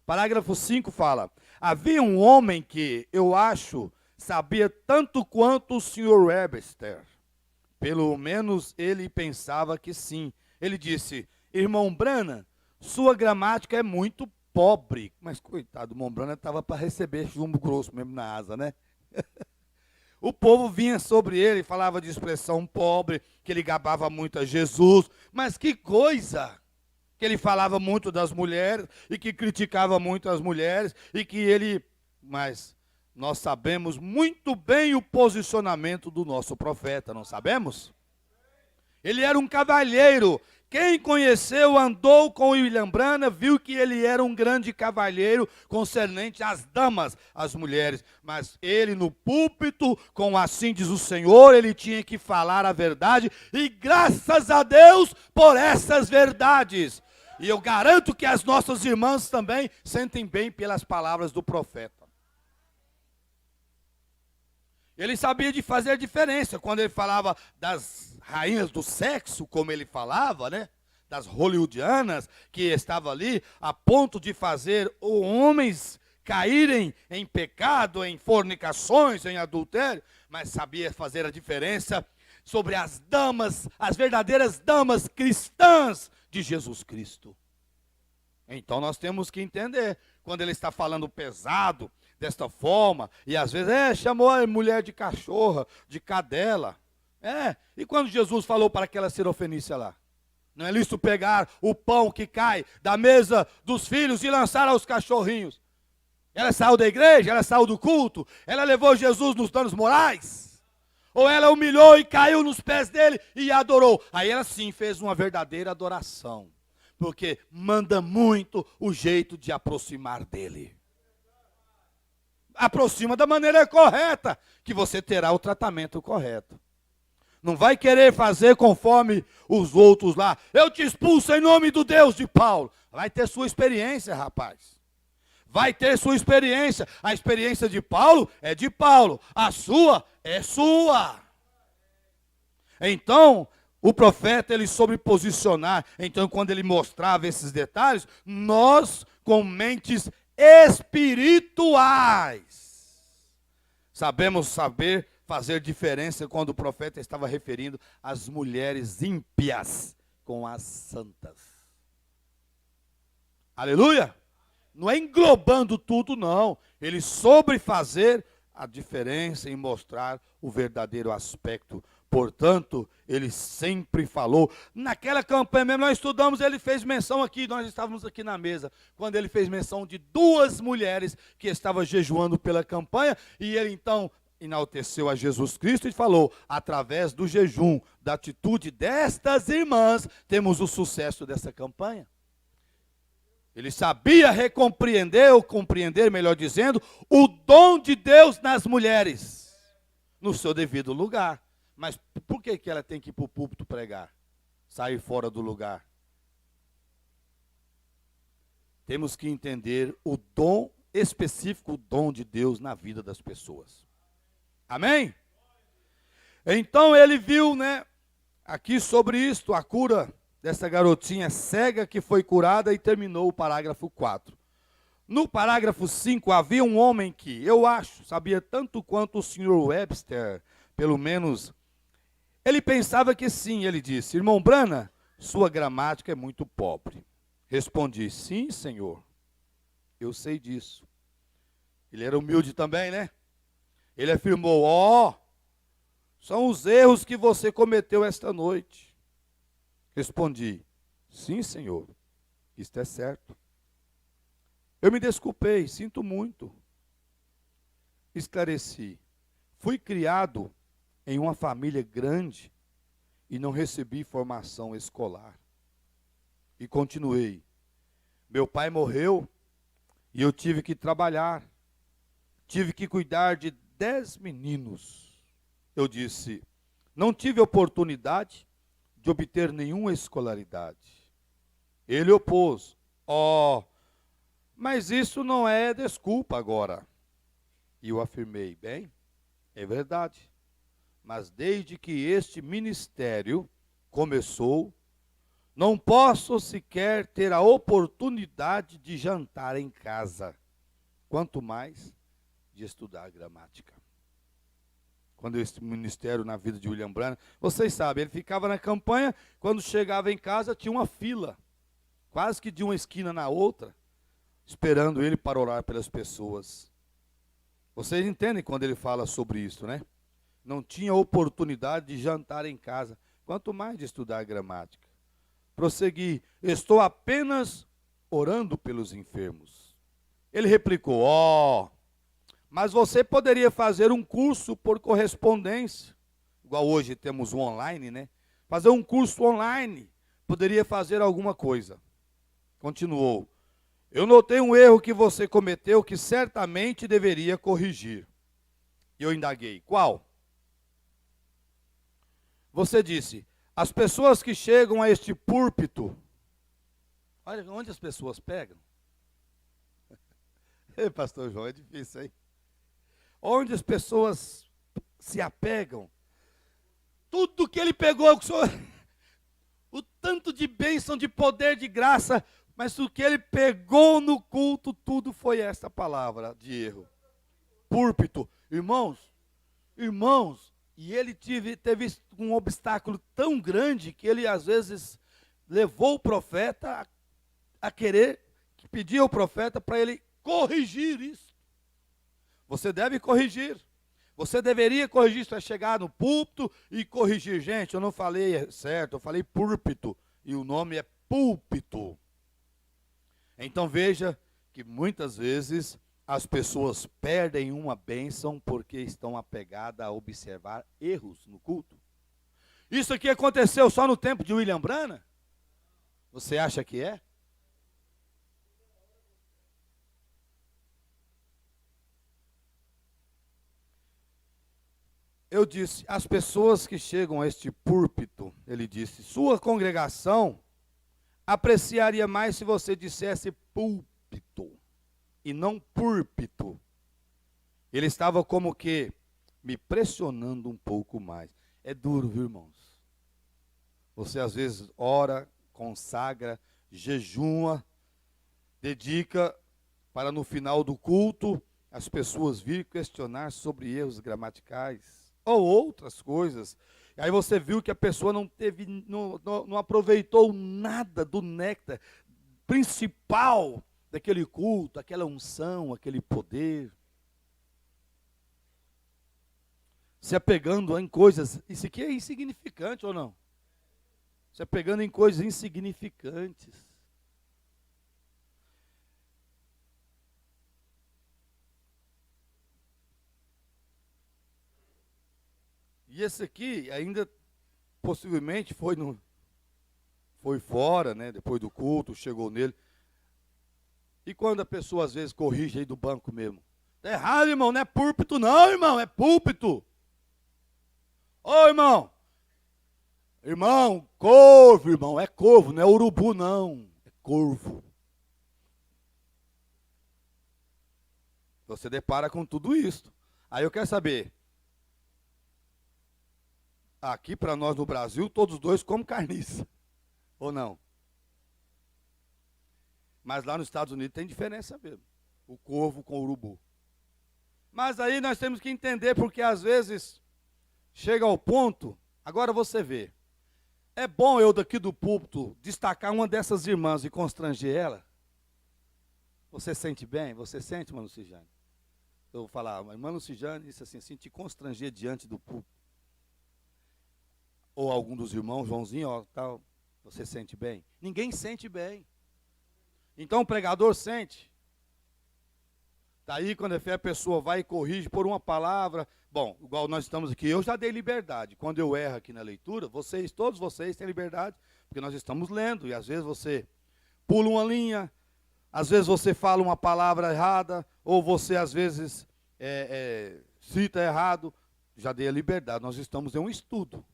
parágrafo 5 fala: havia um homem que, eu acho, sabia tanto quanto o Sr. Webster. Pelo menos ele pensava que sim. Ele disse: irmão Branham, sua gramática é muito pobre. Mas coitado, o irmão Branham estava para receber chumbo grosso mesmo na asa, né? O povo vinha sobre ele, falava de expressão pobre, que ele gabava muito a Jesus. Mas que coisa! Que ele falava muito das mulheres e que criticava muito as mulheres e que ele... Mas nós sabemos muito bem o posicionamento do nosso profeta, não sabemos? Ele era um cavalheiro. Quem conheceu, andou com William Branham, viu que ele era um grande cavalheiro concernente às damas, às mulheres. Mas ele no púlpito, com assim diz o Senhor, ele tinha que falar a verdade. E graças a Deus por essas verdades. E eu garanto que as nossas irmãs também sentem bem pelas palavras do profeta. Ele sabia de fazer a diferença. Quando ele falava das rainhas do sexo, como ele falava, né? Das hollywoodianas, que estavam ali a ponto de fazer os homens caírem em pecado, em fornicações, em adultério, mas sabia fazer a diferença sobre as damas, as verdadeiras damas cristãs de Jesus Cristo. Então nós temos que entender, quando ele está falando pesado, desta forma, e às vezes, chamou a mulher de cachorra, de cadela. E quando Jesus falou para aquela sirofenícia lá? Não é lícito pegar o pão que cai da mesa dos filhos e lançar aos cachorrinhos. Ela saiu da igreja, ela saiu do culto, ela levou Jesus nos danos morais. Ou ela humilhou e caiu nos pés dele e adorou. Aí ela sim fez uma verdadeira adoração. Porque manda muito o jeito de aproximar dele. Aproxima da maneira correta, que você terá o tratamento correto. Não vai querer fazer conforme os outros lá. Eu te expulso em nome do Deus de Paulo. Vai ter sua experiência, rapaz. Vai ter sua experiência. A experiência de Paulo é de Paulo. A sua é sua. Então, o profeta, ele soube posicionar. Então, quando ele mostrava esses detalhes, nós, com mentes espirituais, sabemos fazer diferença quando o profeta estava referindo às mulheres ímpias com as santas. Aleluia! Não é englobando tudo, não. Ele soube fazer a diferença e mostrar o verdadeiro aspecto. Portanto, ele sempre falou. Naquela campanha mesmo, nós estudamos, ele fez menção aqui, nós estávamos aqui na mesa, quando ele fez menção de 2 mulheres que estavam jejuando pela campanha, e ele então enalteceu a Jesus Cristo e falou: através do jejum, da atitude destas irmãs, temos o sucesso dessa campanha. Ele sabia compreender, melhor dizendo, o dom de Deus nas mulheres, no seu devido lugar. Mas por que ela tem que ir para o púlpito pregar? Sair fora do lugar? Temos que entender o dom específico, o dom de Deus na vida das pessoas. Amém? Então ele viu, né, aqui sobre isto, a cura dessa garotinha cega que foi curada, e terminou o parágrafo 4. No parágrafo 5, havia um homem que, eu acho, sabia tanto quanto o senhor Webster, pelo menos. Ele pensava que sim, ele disse: irmão Brana, sua gramática é muito pobre. Respondi: sim, senhor, eu sei disso. Ele era humilde também, né? Ele afirmou: são os erros que você cometeu esta noite. Respondi: sim, senhor, isto é certo. Eu me desculpei, sinto muito. Esclareci: fui criado em uma família grande e não recebi formação escolar. E continuei: meu pai morreu e eu tive que trabalhar. Tive que cuidar de 10 meninos. Eu disse: não tive oportunidade de obter nenhuma escolaridade. Ele opôs: mas isso não é desculpa agora. E eu afirmei: bem, é verdade. Mas desde que este ministério começou, não posso sequer ter a oportunidade de jantar em casa, quanto mais de estudar gramática. Quando esse ministério na vida de William Branham, vocês sabem, ele ficava na campanha, quando chegava em casa tinha uma fila, quase que de uma esquina na outra, esperando ele para orar pelas pessoas. Vocês entendem quando ele fala sobre isso, né? Não tinha oportunidade de jantar em casa, quanto mais de estudar gramática. Prossegui: estou apenas orando pelos enfermos. Ele replicou: mas você poderia fazer um curso por correspondência, igual hoje temos o online, né? Fazer um curso online, poderia fazer alguma coisa. Continuou: eu notei um erro que você cometeu que certamente deveria corrigir. E eu indaguei: qual? Você disse: as pessoas que chegam a este púlpito, olha onde as pessoas pegam. Pastor João, é difícil, hein? Onde as pessoas se apegam. Tudo que ele pegou, o tanto de bênção, de poder, de graça, mas o que ele pegou no culto, tudo foi essa palavra de erro. Púlpito. Irmãos, e ele teve um obstáculo tão grande que ele às vezes levou o profeta a querer, que pedia ao profeta para ele corrigir isso. Você deve corrigir. Você deveria corrigir, isso é chegar no púlpito e corrigir. Gente, eu não falei certo, eu falei púlpito, e o nome é púlpito. Então veja que muitas vezes as pessoas perdem uma bênção porque estão apegadas a observar erros no culto. Isso aqui aconteceu só no tempo de William Branham? Você acha que é? Eu disse: as pessoas que chegam a este púlpito, ele disse, sua congregação apreciaria mais se você dissesse púlpito e não púlpito. Ele estava como que me pressionando um pouco mais. É duro, viu, irmãos? Você às vezes ora, consagra, jejuma, dedica para no final do culto as pessoas virem questionar sobre erros gramaticais ou outras coisas. E aí você viu que a pessoa não aproveitou nada do néctar principal daquele culto, aquela unção, aquele poder. Se apegando em coisas, isso aqui é insignificante ou não? Se apegando em coisas insignificantes. E esse aqui ainda possivelmente foi fora, né? Depois do culto, chegou nele. E quando a pessoa às vezes corrige aí do banco mesmo. Está errado, irmão, não é púlpito não, irmão, é púlpito. Ô, irmão. Irmão, corvo, irmão, é corvo, não é urubu não, é corvo. Você depara com tudo isso. Aí eu quero saber, Aqui para nós no Brasil, todos dois comem carniça. Ou não? Mas lá nos Estados Unidos tem diferença mesmo. O corvo com o urubu. Mas aí nós temos que entender, porque às vezes chega ao ponto, agora você vê. É bom eu daqui do púlpito destacar uma dessas irmãs e constranger ela? Você sente bem? Você sente, mano Cijane? Eu vou falar, irmã Lucijane, isso assim, te constranger diante do público. Ou algum dos irmãos, Joãozinho, ó, tal, você sente bem? Ninguém sente bem. Então o pregador sente. Daí quando a pessoa vai e corrige por uma palavra, bom, igual nós estamos aqui, eu já dei liberdade. Quando eu erro aqui na leitura, todos vocês têm liberdade, porque nós estamos lendo, e às vezes você pula uma linha, às vezes você fala uma palavra errada, ou você às vezes cita errado. Já dei a liberdade, nós estamos em um estudo,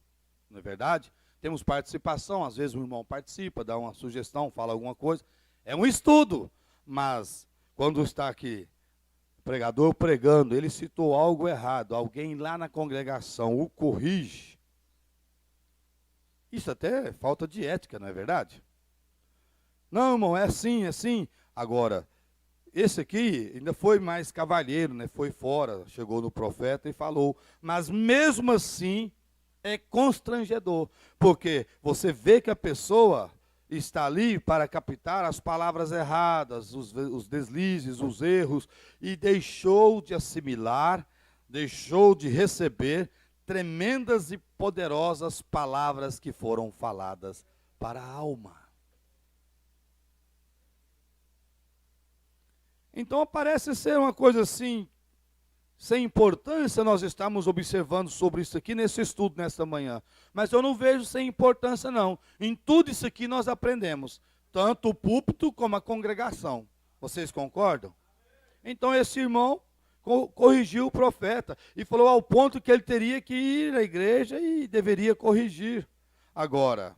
não é verdade? Temos participação, às vezes o irmão participa, dá uma sugestão, fala alguma coisa. É um estudo, mas quando está aqui o pregador pregando, ele citou algo errado, alguém lá na congregação o corrige. Isso até é falta de ética, não é verdade? Não, irmão, é assim, é assim. Agora, esse aqui ainda foi mais cavalheiro, né? Foi fora, chegou no profeta e falou. Mas mesmo assim, é constrangedor. Porque você vê que a pessoa está ali para captar as palavras erradas, os deslizes, os erros, e deixou de assimilar, deixou de receber tremendas e poderosas palavras que foram faladas para a alma. Então parece ser uma coisa assim, sem importância. Nós estamos observando sobre isso aqui nesse estudo nesta manhã. Mas eu não vejo sem importância não. Em tudo isso aqui nós aprendemos, tanto o púlpito como a congregação. Vocês concordam? Então esse irmão corrigiu o profeta e falou ao ponto que ele teria que ir à igreja e deveria corrigir. Agora,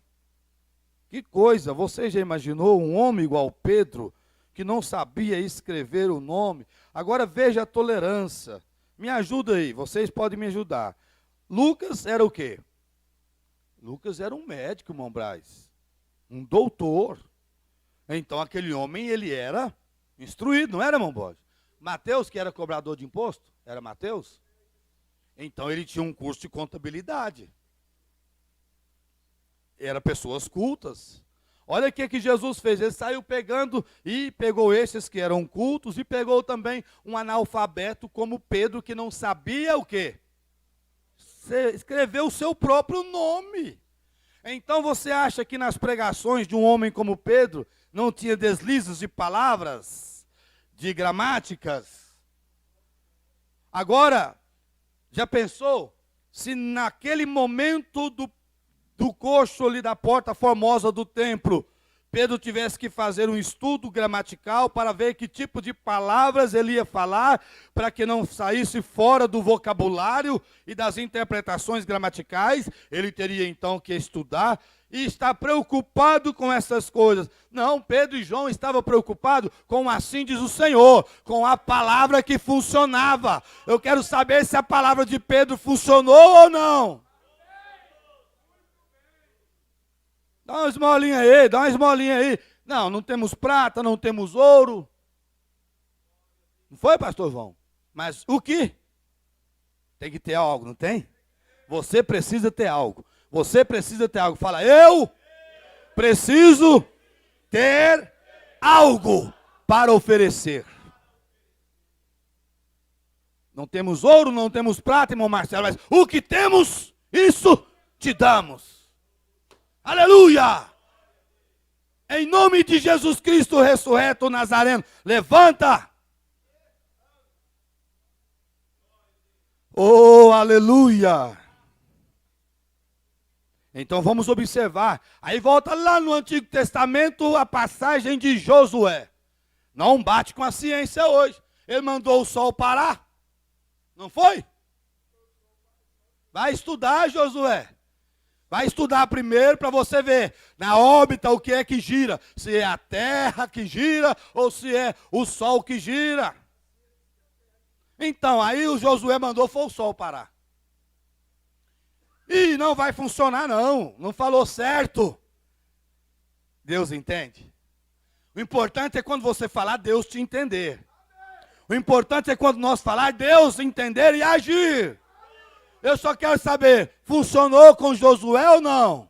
que coisa, você já imaginou um homem igual Pedro, que não sabia escrever o nome? Agora veja a tolerância. Me ajuda aí, vocês podem me ajudar. Lucas era o quê? Lucas era um médico, irmão Braz. Um doutor. Então aquele homem, ele era instruído, não era, irmão Borges? Mateus, que era cobrador de imposto, era Mateus? Então ele tinha um curso de contabilidade. Eram pessoas cultas. Olha o que Jesus fez, ele saiu pegando e pegou esses que eram cultos e pegou também um analfabeto como Pedro, que não sabia o quê? Escreveu o seu próprio nome. Então você acha que nas pregações de um homem como Pedro não tinha deslizes de palavras, de gramáticas? Agora, já pensou se naquele momento do coxo ali da porta formosa do templo, Pedro tivesse que fazer um estudo gramatical para ver que tipo de palavras ele ia falar, para que não saísse fora do vocabulário e das interpretações gramaticais? Ele teria então que estudar e estar preocupado com essas coisas. Não, Pedro e João estavam preocupados com assim diz o Senhor, com a palavra que funcionava. Eu quero saber se a palavra de Pedro funcionou ou não. Dá uma esmolinha aí, dá uma esmolinha aí. Não, não temos prata, não temos ouro. Não foi, pastor João? Mas o que? Tem que ter algo, não tem? Você precisa ter algo. Você precisa ter algo. Fala, eu preciso ter algo para oferecer. Não temos ouro, não temos prata, irmão Marcelo, mas o que temos, isso te damos. Aleluia! Em nome de Jesus Cristo ressurreto Nazareno, levanta! Oh, aleluia! Então vamos observar. Aí volta lá no Antigo Testamento a passagem de Josué. Não bate com a ciência hoje. Ele mandou o sol parar. Não foi? Vai estudar, Josué. Vai estudar primeiro para você ver na órbita o que é que gira. Se é a terra que gira ou se é o sol que gira. Então, aí o Josué mandou foi o sol parar. Ih, não vai funcionar não, não falou certo. Deus entende? O importante é quando você falar, Deus te entender. O importante é quando nós falar, Deus entender e agir. Eu só quero saber, funcionou com Josué ou não?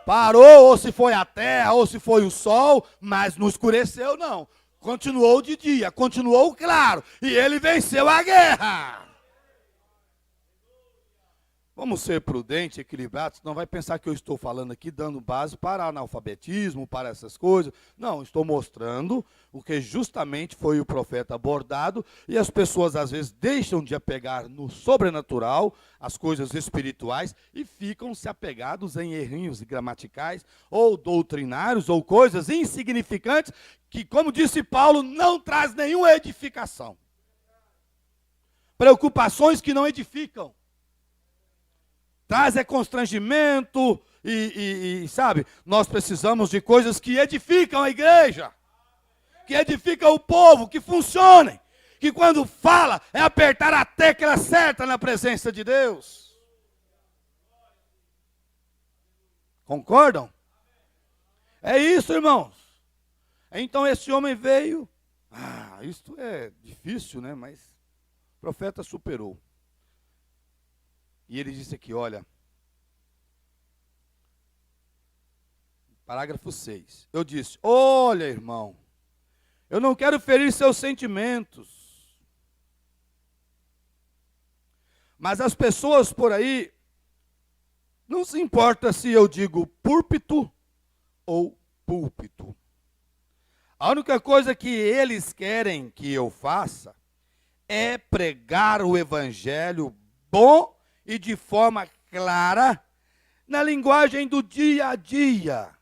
Parou, ou se foi a terra, ou se foi o sol, mas não escureceu não. Continuou de dia, continuou claro, e ele venceu a guerra. Vamos ser prudentes, equilibrados, não vai pensar que eu estou falando aqui dando base para analfabetismo, para essas coisas. Não, estou mostrando o que justamente foi o profeta abordado, e as pessoas às vezes deixam de apegar no sobrenatural, as coisas espirituais, e ficam se apegados em errinhos gramaticais, ou doutrinários, ou coisas insignificantes, que, como disse Paulo, não traz nenhuma edificação. Preocupações que não edificam. Traz constrangimento sabe, nós precisamos de coisas que edificam a igreja, que edificam o povo, que funcionem, que quando fala é apertar a tecla certa na presença de Deus. Concordam? É isso, irmãos. Então esse homem veio, isto é difícil, né? Mas o profeta superou. E ele disse aqui, olha, parágrafo 6. Eu disse, olha, irmão, eu não quero ferir seus sentimentos. Mas as pessoas por aí, não se importa se eu digo púlpito ou púlpito. A única coisa que eles querem que eu faça é pregar o evangelho bom e de forma clara, na linguagem do dia a dia.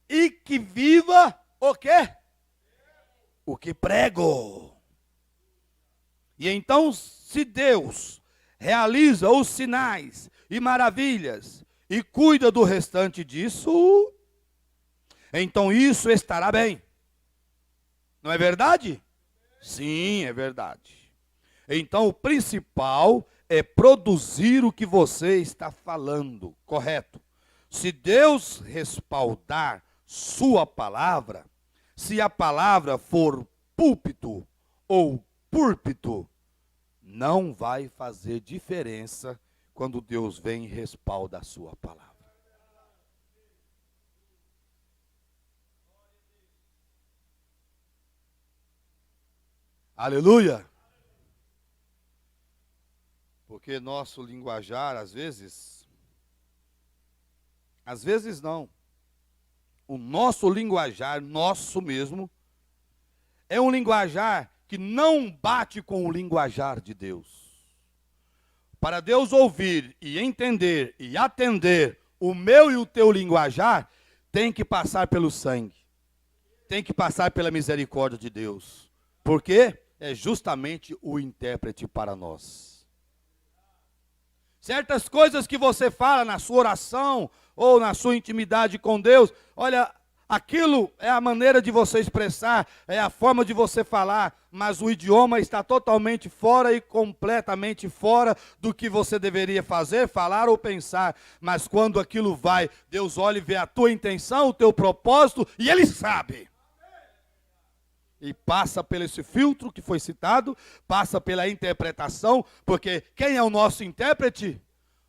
E que viva o quê? O que prego. E então, se Deus realiza os sinais e maravilhas e cuida do restante disso, então isso estará bem. Não é verdade? Sim, é verdade. Então o principal é produzir o que você está falando, correto? Se Deus respaldar sua palavra, se a palavra for púlpito ou púlpito, não vai fazer diferença quando Deus vem e respalda a sua palavra. Aleluia! Porque nosso linguajar, às vezes não. O nosso linguajar, nosso mesmo, é um linguajar que não bate com o linguajar de Deus. Para Deus ouvir e entender e atender o meu e o teu linguajar, tem que passar pelo sangue. Tem que passar pela misericórdia de Deus. Porque é justamente o intérprete para nós. Certas coisas que você fala na sua oração ou na sua intimidade com Deus, olha, aquilo é a maneira de você expressar, é a forma de você falar, mas o idioma está totalmente fora e completamente fora do que você deveria fazer, falar ou pensar. Mas quando aquilo vai, Deus olha e vê a tua intenção, o teu propósito, e Ele sabe. E passa pelo esse filtro que foi citado, passa pela interpretação, porque quem é o nosso intérprete?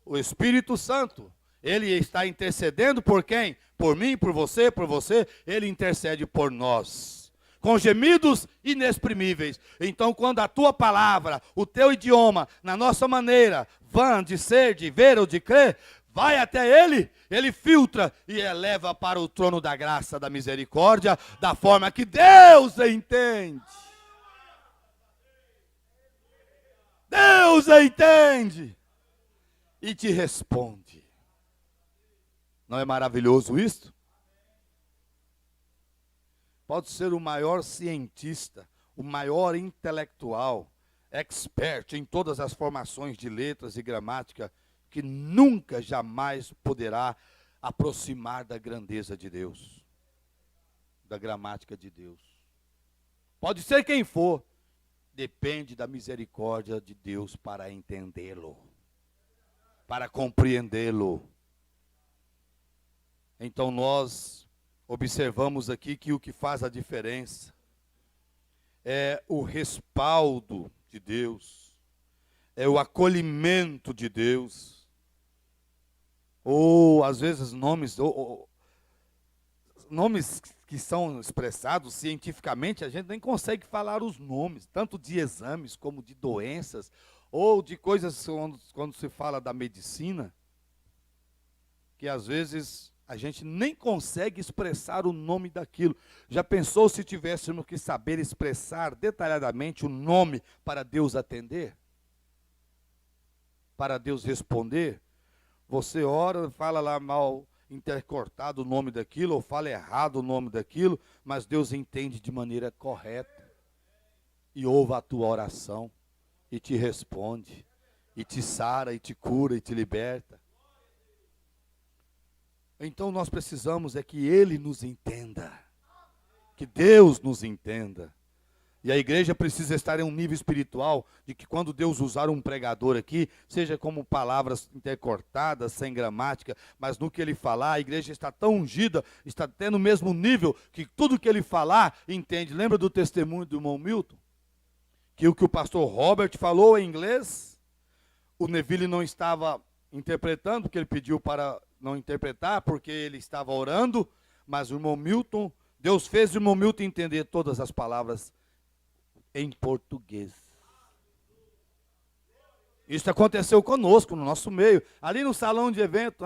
O Espírito Santo. Ele está intercedendo por quem? Por mim, por você, ele intercede por nós. Com gemidos inexprimíveis. Então, quando a tua palavra, o teu idioma, na nossa maneira, vã de ser, de ver ou de crer, vai até Ele, Ele filtra e eleva para o trono da graça, da misericórdia, da forma que Deus entende. Deus entende e te responde. Não é maravilhoso isto? Pode ser o maior cientista, o maior intelectual, expert em todas as formações de letras e gramática, que nunca, jamais poderá aproximar da grandeza de Deus, da gramática de Deus. Pode ser quem for, depende da misericórdia de Deus para entendê-lo. para compreendê-lo. Então nós observamos aqui que o que faz a diferença é o respaldo de Deus, é o acolhimento de Deus. Ou às vezes nomes que são expressados cientificamente, a gente nem consegue falar os nomes, tanto de exames como de doenças, ou de coisas quando se fala da medicina, que às vezes a gente nem consegue expressar o nome daquilo. Já pensou se tivéssemos que saber expressar detalhadamente o nome para Deus atender? Para Deus responder? Você ora, fala lá mal intercortado o nome daquilo, ou fala errado o nome daquilo, mas Deus entende de maneira correta. E ouve a tua oração, e te responde, e te sara, e te cura, e te liberta. Então nós precisamos é que Ele nos entenda, que Deus nos entenda. E a igreja precisa estar em um nível espiritual de que quando Deus usar um pregador aqui, seja como palavras intercortadas, sem gramática, mas no que ele falar, a igreja está tão ungida, está até no mesmo nível, que tudo que ele falar, entende. Lembra do testemunho do irmão Milton? Que o pastor Robert falou em inglês, o Neville não estava interpretando, porque ele pediu para não interpretar, porque ele estava orando, mas o irmão Milton, Deus fez o irmão Milton entender todas as palavras em português. Isso aconteceu conosco, no nosso meio, ali no salão de evento,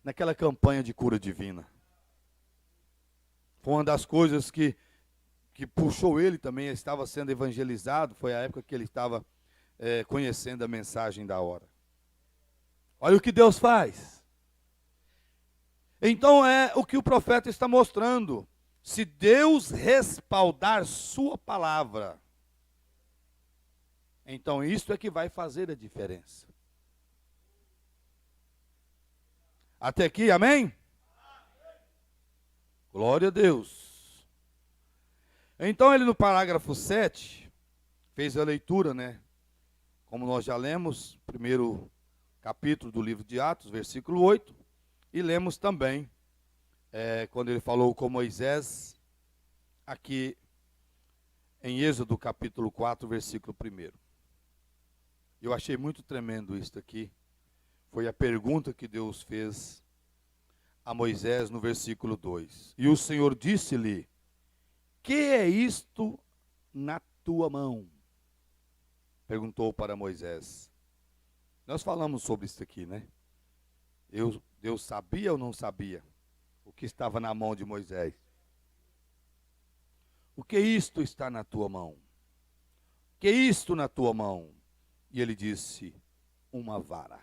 naquela campanha de cura divina. Foi uma das coisas que puxou ele também, ele estava sendo evangelizado, foi a época que ele estava conhecendo a mensagem da hora. Olha o que Deus faz. Então é o que o profeta está mostrando. Se Deus respaldar sua palavra, então isso é que vai fazer a diferença. Até aqui, amém? Glória a Deus. Então ele no parágrafo 7, fez a leitura, né? Como nós já lemos, primeiro capítulo do livro de Atos, versículo 8. E lemos também, quando ele falou com Moisés, aqui em Êxodo capítulo 4, versículo 1. Eu achei muito tremendo isso aqui. Foi a pergunta que Deus fez a Moisés no versículo 2. E o Senhor disse-lhe: que é isto na tua mão? Perguntou para Moisés. Nós falamos sobre isso aqui, né? Deus sabia ou não sabia o que estava na mão de Moisés? O que isto está na tua mão? O que isto na tua mão? E ele disse: uma vara.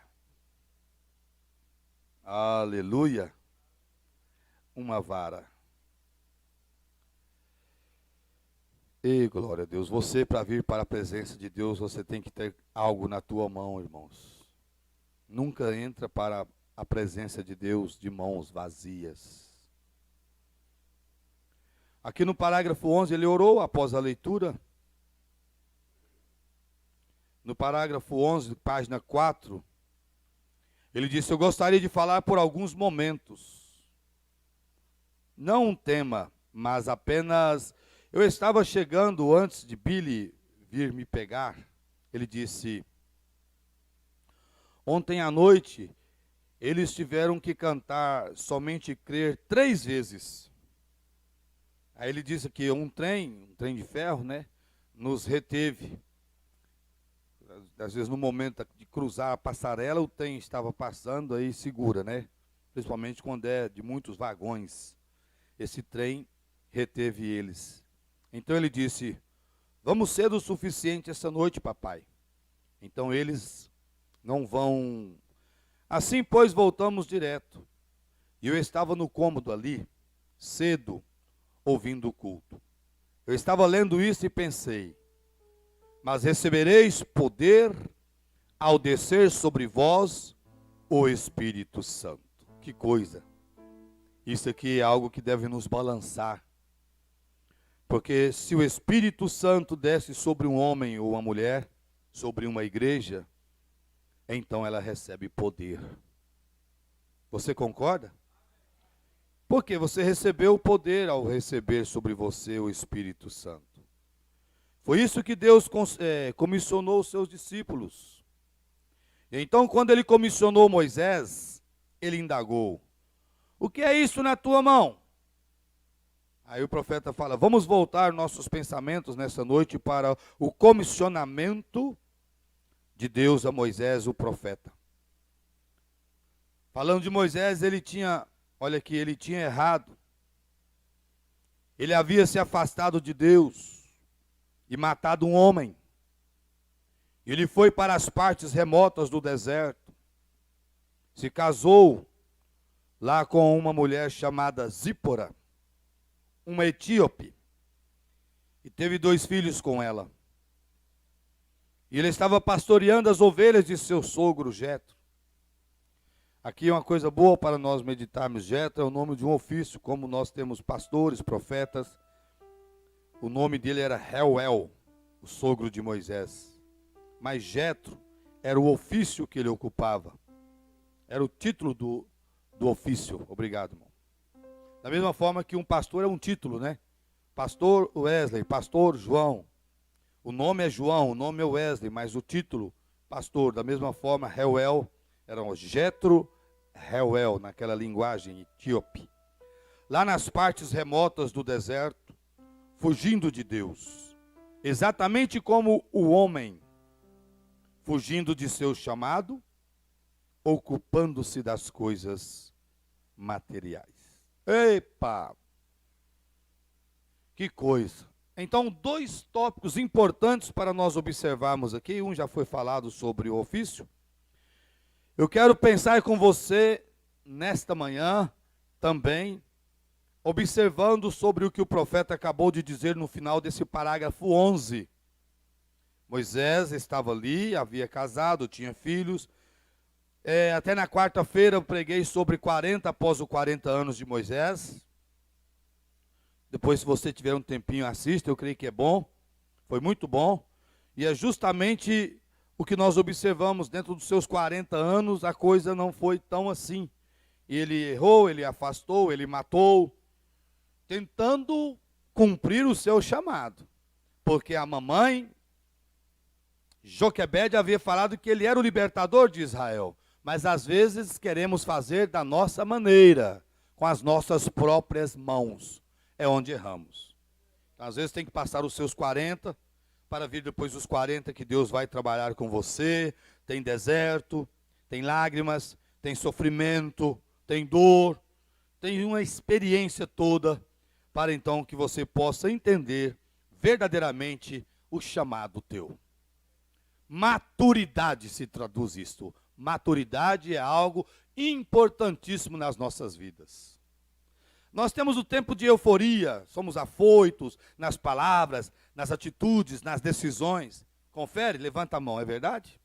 Aleluia. Uma vara. E glória a Deus. Você, para vir para a presença de Deus, você tem que ter algo na tua mão, irmãos. Nunca entra para a presença de Deus de mãos vazias. Aqui no parágrafo 11, ele orou após a leitura. No parágrafo 11, página 4, ele disse: eu gostaria de falar por alguns momentos. Não um tema, mas apenas... Eu estava chegando antes de Billy vir me pegar. Ele disse: ontem à noite, eles tiveram que cantar Somente Crer 3 vezes. Aí ele disse que um trem de ferro, né, nos reteve. Às vezes no momento de cruzar a passarela, o trem estava passando, aí segura, né? Principalmente quando é de muitos vagões. Esse trem reteve eles. Então ele disse: vamos cedo o suficiente essa noite, papai. Então eles não vão. Assim, pois, voltamos direto. E eu estava no cômodo ali, cedo, ouvindo o culto. Eu estava lendo isso e pensei: mas recebereis poder ao descer sobre vós o Espírito Santo. Que coisa! Isso aqui é algo que deve nos balançar. Porque se o Espírito Santo desce sobre um homem ou uma mulher, sobre uma igreja, então ela recebe poder. Você concorda? Porque você recebeu o poder ao receber sobre você o Espírito Santo. Foi isso que Deus comissionou os seus discípulos. Então, quando ele comissionou Moisés, ele indagou: o que é isso na tua mão? Aí o profeta fala: vamos voltar nossos pensamentos nessa noite para o comissionamento de Deus a Moisés, o profeta. Falando de Moisés, ele tinha errado. Ele havia se afastado de Deus e matado um homem. Ele foi para as partes remotas do deserto. Se casou lá com uma mulher chamada Zípora, uma etíope, e teve 2 filhos com ela. E ele estava pastoreando as ovelhas de seu sogro Jetro. Aqui uma coisa boa para nós meditarmos. Jetro é o nome de um ofício, como nós temos pastores, profetas. O nome dele era Reuel, o sogro de Moisés. Mas Jetro era o ofício que ele ocupava. Era o título do ofício. Obrigado, irmão. Da mesma forma que um pastor é um título, né? Pastor Wesley, pastor João. O nome é João, o nome é Wesley, mas o título, pastor. Da mesma forma, Reuel, era Jetro Reuel, naquela linguagem etíope. Lá nas partes remotas do deserto, fugindo de Deus. Exatamente como o homem, fugindo de seu chamado, ocupando-se das coisas materiais. Epa! Que coisa! Então, 2 tópicos importantes para nós observarmos aqui. Um já foi falado sobre o ofício. Eu quero pensar com você, nesta manhã, também, observando sobre o que o profeta acabou de dizer no final desse parágrafo 11. Moisés estava ali, havia casado, tinha filhos. Até na quarta-feira eu preguei sobre 40 após os 40 anos de Moisés. Depois, se você tiver um tempinho, assista, eu creio que é bom. Foi muito bom. E é justamente o que nós observamos: dentro dos seus 40 anos, a coisa não foi tão assim. Ele errou, ele afastou, ele matou, tentando cumprir o seu chamado. Porque a mamãe, Joquebede, havia falado que ele era o libertador de Israel. Mas às vezes queremos fazer da nossa maneira, com as nossas próprias mãos. É onde erramos. Então, às vezes tem que passar os seus 40, para vir depois dos 40 que Deus vai trabalhar com você. Tem deserto, tem lágrimas, tem sofrimento, tem dor, tem uma experiência toda, para então que você possa entender verdadeiramente o chamado teu. Maturidade se traduz isto. Maturidade é algo importantíssimo nas nossas vidas. Nós temos o tempo de euforia, somos afoitos nas palavras, nas atitudes, nas decisões. Confere, levanta a mão, é verdade?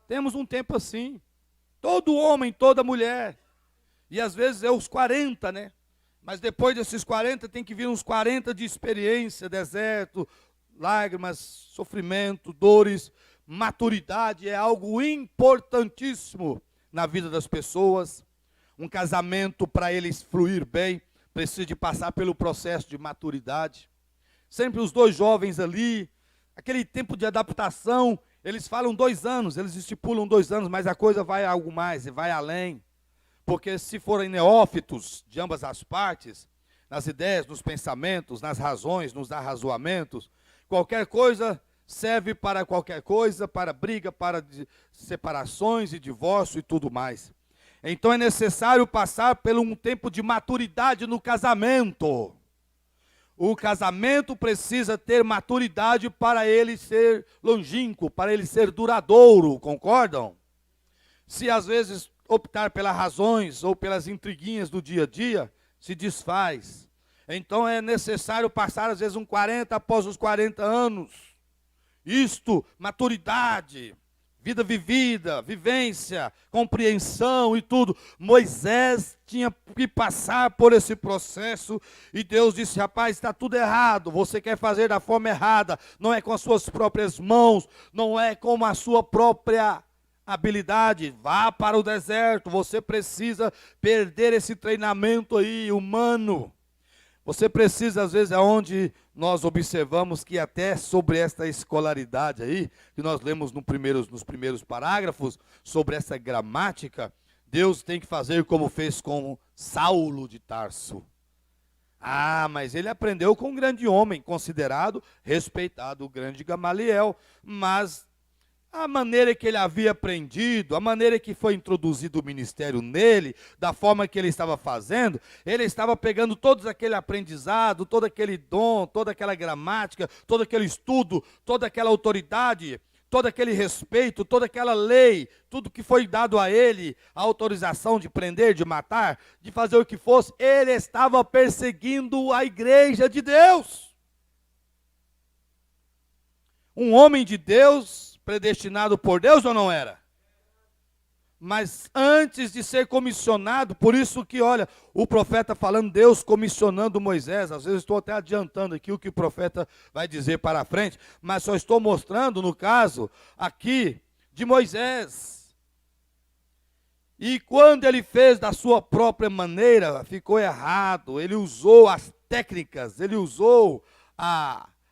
Temos um tempo assim. Todo homem, toda mulher. E às vezes é os 40, né? Mas depois desses 40 tem que vir uns 40 de experiência, deserto, lágrimas, sofrimento, dores. Maturidade é algo importantíssimo na vida das pessoas. Um casamento, para eles fluir bem, precisa de passar pelo processo de maturidade. Sempre os 2 jovens ali, aquele tempo de adaptação, eles falam 2 anos, eles estipulam 2 anos, mas a coisa vai a algo mais, e vai além. Porque se forem neófitos de ambas as partes, nas ideias, nos pensamentos, nas razões, nos arrazoamentos, qualquer coisa serve para qualquer coisa, para briga, para separações e divórcio e tudo mais. Então é necessário passar por um tempo de maturidade no casamento. O casamento precisa ter maturidade para ele ser longínquo, para ele ser duradouro, concordam? Se às vezes optar pelas razões ou pelas intriguinhas do dia a dia, se desfaz. Então é necessário passar às vezes 40 após os 40 anos. Isto, maturidade, vida vivida, vivência, compreensão e tudo. Moisés tinha que passar por esse processo e Deus disse: rapaz, está tudo errado, você quer fazer da forma errada, não é com as suas próprias mãos, não é com a sua própria habilidade, vá para o deserto. Você precisa perder esse treinamento aí humano. Você precisa, às vezes, aonde nós observamos que até sobre esta escolaridade aí, que nós lemos nos primeiros parágrafos, sobre essa gramática, Deus tem que fazer como fez com Saulo de Tarso. Ah, mas ele aprendeu com um grande homem, considerado, respeitado, o grande Gamaliel, mas a maneira que ele havia aprendido, a maneira que foi introduzido o ministério nele, da forma que ele estava fazendo, ele estava pegando todo aquele aprendizado, todo aquele dom, toda aquela gramática, todo aquele estudo, toda aquela autoridade, todo aquele respeito, toda aquela lei, tudo que foi dado a ele, a autorização de prender, de matar, de fazer o que fosse, ele estava perseguindo a igreja de Deus. Um homem de Deus, predestinado por Deus ou não era? Mas antes de ser comissionado, por isso que, olha, o profeta falando, Deus comissionando Moisés, às vezes estou até adiantando aqui o que o profeta vai dizer para frente, mas só estou mostrando, no caso, aqui, de Moisés. E quando ele fez da sua própria maneira, ficou errado, ele usou as técnicas, ele usou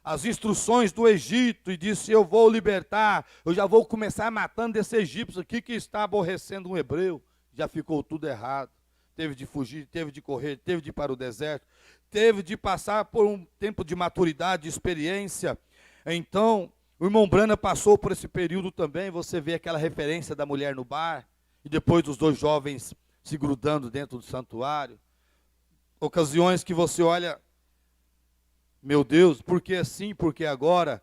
as instruções do Egito e disse, eu vou libertar, eu já vou começar matando esse egípcio aqui que está aborrecendo um hebreu. Já ficou tudo errado. Teve de fugir, teve de correr, teve de ir para o deserto, teve de passar por um tempo de maturidade, de experiência. Então, o irmão Brana passou por esse período também, você vê aquela referência da mulher no bar, e depois dos dois jovens se grudando dentro do santuário. Ocasiões que você olha, meu Deus, por que assim, por que agora?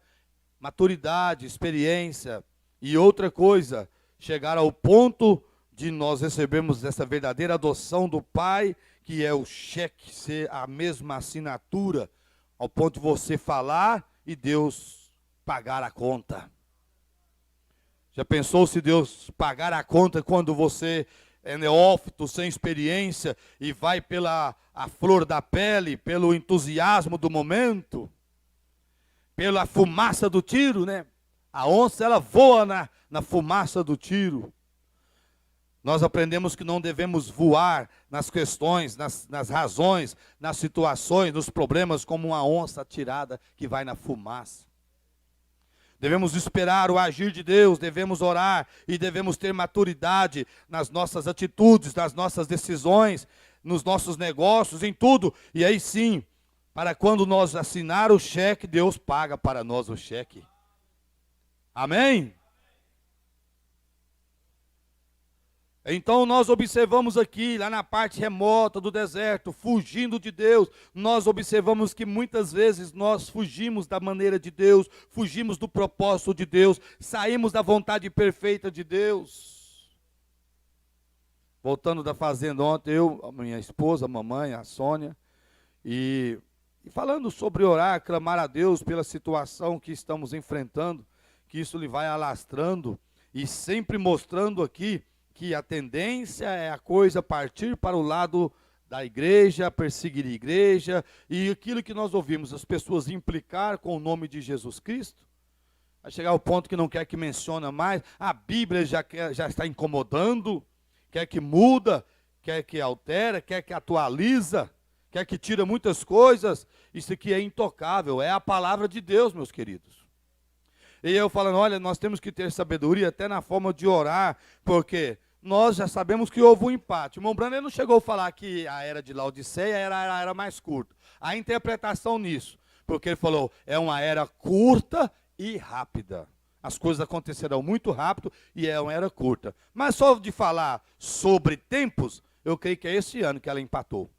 Maturidade, experiência e outra coisa, chegar ao ponto de nós recebermos essa verdadeira adoção do Pai, que é o cheque ser a mesma assinatura, ao ponto de você falar e Deus pagar a conta. Já pensou se Deus pagar a conta quando você é neófito, sem experiência, e vai pela a flor da pele, pelo entusiasmo do momento, pela fumaça do tiro, né? A onça, ela voa na fumaça do tiro. Nós aprendemos que não devemos voar nas questões, nas razões, nas situações, nos problemas, como uma onça atirada que vai na fumaça. Devemos esperar o agir de Deus, devemos orar e devemos ter maturidade nas nossas atitudes, nas nossas decisões, nos nossos negócios, em tudo. E aí sim, para quando nós assinar o cheque, Deus paga para nós o cheque. Amém? Então nós observamos aqui, lá na parte remota do deserto, fugindo de Deus, nós observamos que muitas vezes nós fugimos da maneira de Deus, fugimos do propósito de Deus, saímos da vontade perfeita de Deus. Voltando da fazenda ontem, eu, a minha esposa, a mamãe, a Sônia, e falando sobre orar, clamar a Deus pela situação que estamos enfrentando, que isso lhe vai alastrando, e sempre mostrando aqui, que a tendência é a coisa partir para o lado da igreja, perseguir a igreja, e aquilo que nós ouvimos, as pessoas implicar com o nome de Jesus Cristo, vai chegar ao ponto que não quer que menciona mais, a Bíblia já está incomodando, quer que muda, quer que altera, quer que atualiza, quer que tira muitas coisas, isso aqui é intocável, é a palavra de Deus, meus queridos. E eu falando, olha, nós temos que ter sabedoria até na forma de orar, porque nós já sabemos que houve um empate. O irmão Brando não chegou a falar que a era de Laodiceia era a era mais curta. A interpretação nisso, porque ele falou, é uma era curta e rápida. As coisas acontecerão muito rápido e é uma era curta. Mas só de falar sobre tempos, eu creio que é esse ano que ela empatou.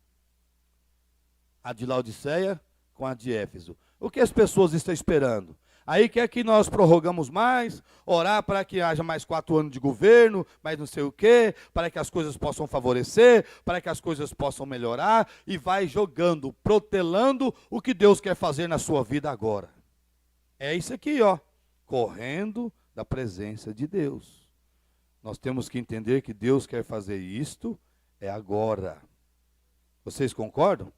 A de Laodiceia com a de Éfeso. O que as pessoas estão esperando? Aí quer que nós prorrogamos mais, orar para que haja mais 4 anos de governo, mais não sei o quê, para que as coisas possam favorecer, para que as coisas possam melhorar, e vai jogando, protelando o que Deus quer fazer na sua vida agora. É isso aqui, ó, correndo da presença de Deus. Nós temos que entender que Deus quer fazer isto, é agora. Vocês concordam?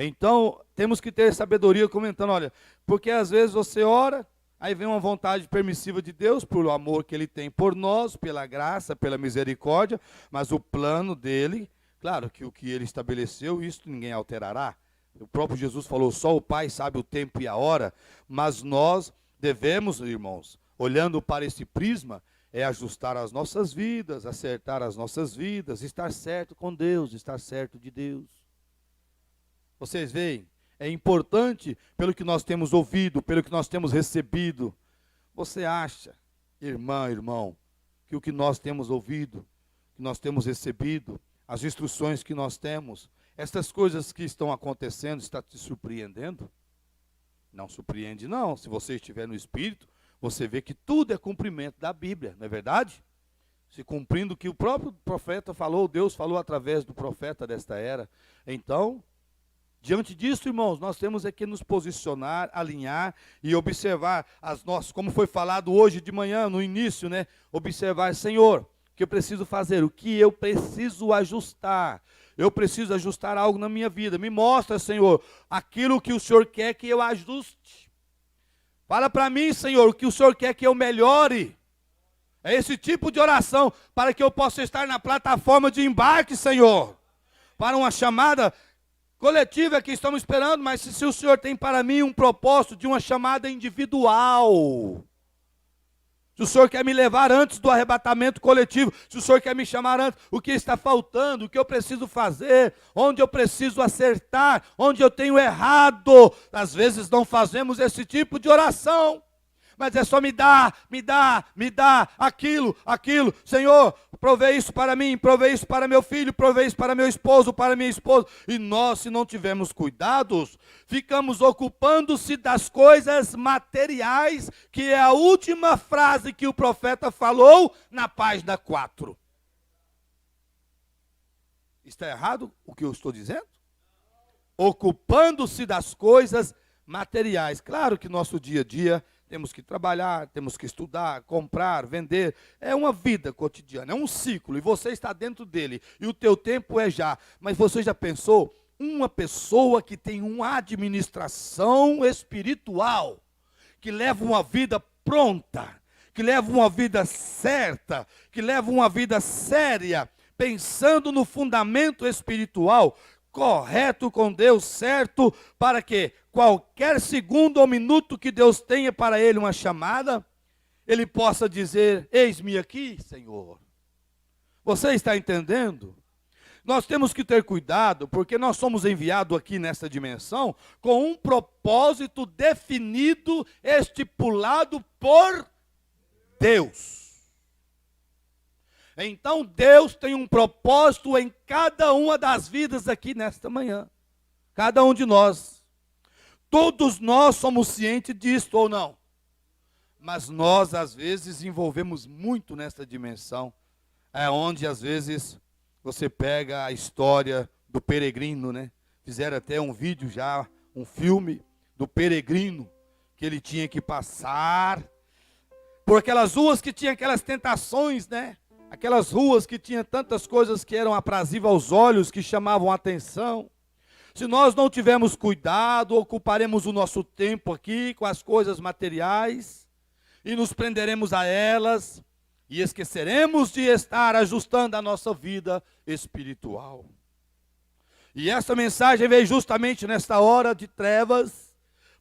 Então, temos que ter sabedoria comentando, olha, porque às vezes você ora, Aí vem uma vontade permissiva de Deus, pelo amor que Ele tem por nós, pela graça, pela misericórdia, mas o plano dele, claro que o que Ele estabeleceu, isso ninguém alterará. O próprio Jesus falou, só o Pai sabe o tempo e a hora, mas nós devemos, irmãos, olhando para esse prisma, ajustar as nossas vidas, acertar as nossas vidas, estar certo com Deus, estar certo de Deus. Vocês veem? É importante, pelo que nós temos ouvido, pelo que nós temos recebido. Você acha, irmã, irmão, que o que nós temos ouvido, que nós temos recebido, as instruções que nós temos, essas coisas que estão acontecendo, está te surpreendendo? Não surpreende não, se você estiver no Espírito, você vê que tudo é cumprimento da Bíblia, não é verdade? Se cumprindo o que o próprio profeta falou, Deus falou através do profeta desta era. Então, diante disso, irmãos, nós temos que nos posicionar, alinhar e observar as nossas, como foi falado hoje de manhã, no início, né? Observar, Senhor, o que eu preciso fazer, o que eu preciso ajustar. Eu preciso ajustar algo na minha vida. Me mostra, Senhor, aquilo que o Senhor quer que eu ajuste. Fala para mim, Senhor, o que o Senhor quer que eu melhore. É esse tipo de oração, para que eu possa estar na plataforma de embarque, Senhor. Para uma chamada coletiva que estamos esperando, mas se o Senhor tem para mim um propósito de uma chamada individual, se o Senhor quer me levar antes do arrebatamento coletivo, se o Senhor quer me chamar antes, o que está faltando, o que eu preciso fazer, onde eu preciso acertar, onde eu tenho errado, às vezes não fazemos esse tipo de oração. Mas é só me dá aquilo, Senhor, provê isso para mim, provê isso para meu filho, provê isso para meu esposo, para minha esposa. E nós, se não tivermos cuidados, ficamos ocupando-se das coisas materiais, que é a última frase que o profeta falou na página 4. Está errado o que eu estou dizendo? Ocupando-se das coisas materiais. Claro que nosso dia a dia temos que trabalhar, temos que estudar, comprar, vender. É uma vida cotidiana, é um ciclo, e você está dentro dele, e o teu tempo é já. Mas você já pensou? Uma pessoa que tem uma administração espiritual, que leva uma vida pronta, que leva uma vida certa, que leva uma vida séria, pensando no fundamento espiritual, correto com Deus, certo, para que qualquer segundo ou minuto que Deus tenha para ele uma chamada, ele possa dizer, eis-me aqui, Senhor. Você está entendendo? Nós temos que ter cuidado, porque nós somos enviados aqui nessa dimensão com um propósito definido, estipulado por Deus. Então Deus tem um propósito em cada uma das vidas aqui nesta manhã. Cada um de nós. Todos nós somos cientes disso ou não? Mas nós às vezes envolvemos muito nessa dimensão. É onde às vezes você pega a história do peregrino, né? Fizeram até um vídeo já, um filme do peregrino, que ele tinha que passar por aquelas ruas que tinham aquelas tentações, né? Aquelas ruas que tinham tantas coisas que eram aprazíveis aos olhos, que chamavam a atenção. Se nós não tivermos cuidado, ocuparemos o nosso tempo aqui com as coisas materiais e nos prenderemos a elas e esqueceremos de estar ajustando a nossa vida espiritual. E essa mensagem veio justamente nesta hora de trevas,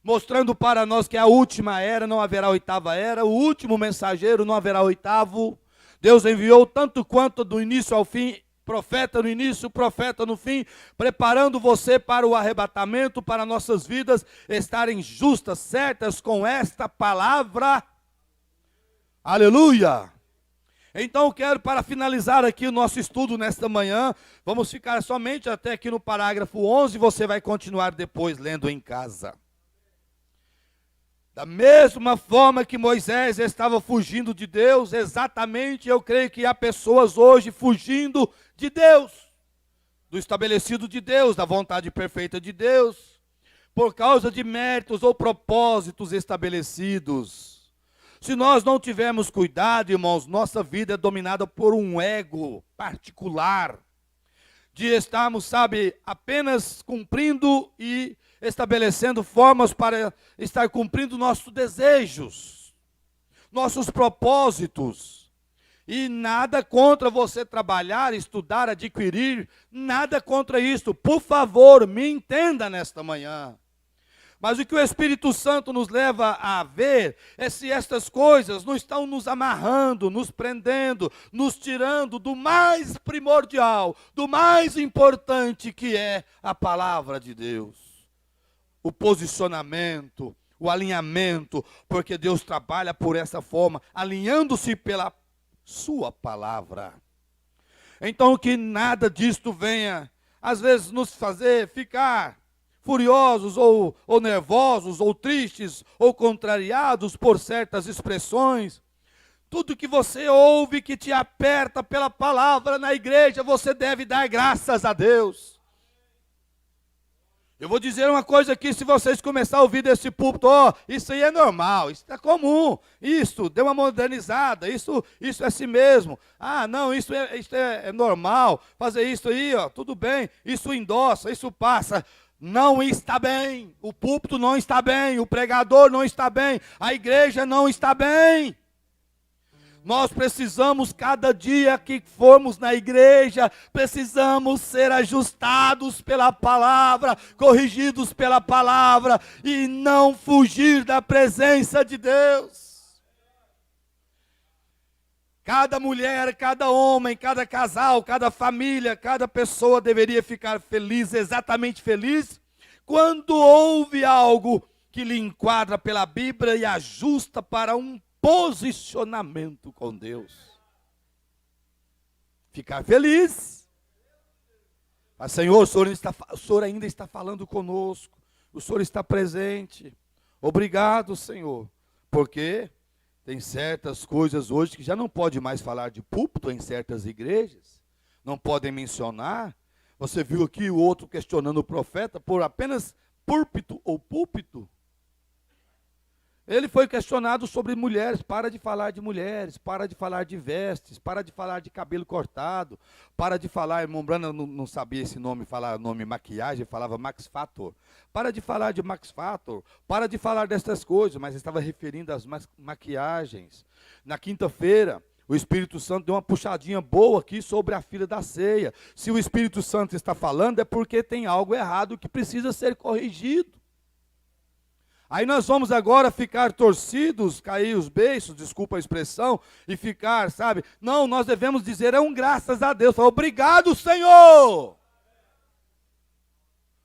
mostrando para nós que a última era, não haverá oitava era, o último mensageiro, não haverá oitavo. Deus enviou tanto quanto do início ao fim, profeta no início, profeta no fim, preparando você para o arrebatamento, para nossas vidas estarem justas, certas com esta palavra. Aleluia! Então eu quero, para finalizar aqui o nosso estudo nesta manhã, vamos ficar somente até aqui no parágrafo 11, você vai continuar depois lendo em casa. Da mesma forma que Moisés estava fugindo de Deus, exatamente eu creio que há pessoas hoje fugindo de Deus, do estabelecido de Deus, da vontade perfeita de Deus, por causa de méritos ou propósitos estabelecidos. Se nós não tivermos cuidado, irmãos, nossa vida é dominada por um ego particular, de estarmos, sabe, apenas cumprindo e estabelecendo formas para estar cumprindo nossos desejos, nossos propósitos. E nada contra você trabalhar, estudar, adquirir, nada contra isso. Por favor, me entenda nesta manhã. Mas o que o Espírito Santo nos leva a ver é se estas coisas não estão nos amarrando, nos prendendo, nos tirando do mais primordial, do mais importante que é a palavra de Deus. O posicionamento, o alinhamento, porque Deus trabalha por essa forma, alinhando-se pela sua palavra. Então que nada disto venha, às vezes, nos fazer ficar furiosos ou nervosos, ou tristes, ou contrariados por certas expressões. Tudo que você ouve que te aperta pela palavra na igreja, você deve dar graças a Deus. Eu vou dizer uma coisa aqui, se vocês começarem a ouvir desse púlpito, isso aí é normal, isso é comum, isso, deu uma modernizada, isso é assim mesmo. Não, isso é normal, fazer isso aí, tudo bem, isso endossa, isso passa. Não está bem, o púlpito não está bem, o pregador não está bem, a igreja não está bem. Nós precisamos, cada dia que formos na igreja, precisamos ser ajustados pela palavra, corrigidos pela palavra e não fugir da presença de Deus. Cada mulher, cada homem, cada casal, cada família, cada pessoa deveria ficar feliz, exatamente feliz, quando ouve algo que lhe enquadra pela Bíblia e ajusta para um posicionamento com Deus. Ficar feliz. Mas, Senhor, o Senhor ainda está falando conosco, o Senhor está presente. Obrigado, Senhor, porque tem certas coisas hoje que já não pode mais falar de púlpito em certas igrejas, não podem mencionar. Você viu aqui o outro questionando o profeta por apenas púlpito ou púlpito. Ele foi questionado sobre mulheres, para de falar de mulheres, para de falar de vestes, para de falar de cabelo cortado, para de falar, irmão Brana não sabia esse nome, falar nome maquiagem, falava Max Factor. Para de falar de Max Factor, para de falar dessas coisas, mas estava referindo às maquiagens. Na quinta-feira, o Espírito Santo deu uma puxadinha boa aqui sobre a fila da ceia. Se o Espírito Santo está falando, é porque tem algo errado que precisa ser corrigido. Aí nós vamos agora ficar torcidos, cair os beiços, desculpa a expressão, e ficar, sabe? Não, nós devemos dizer, graças a Deus, obrigado, Senhor.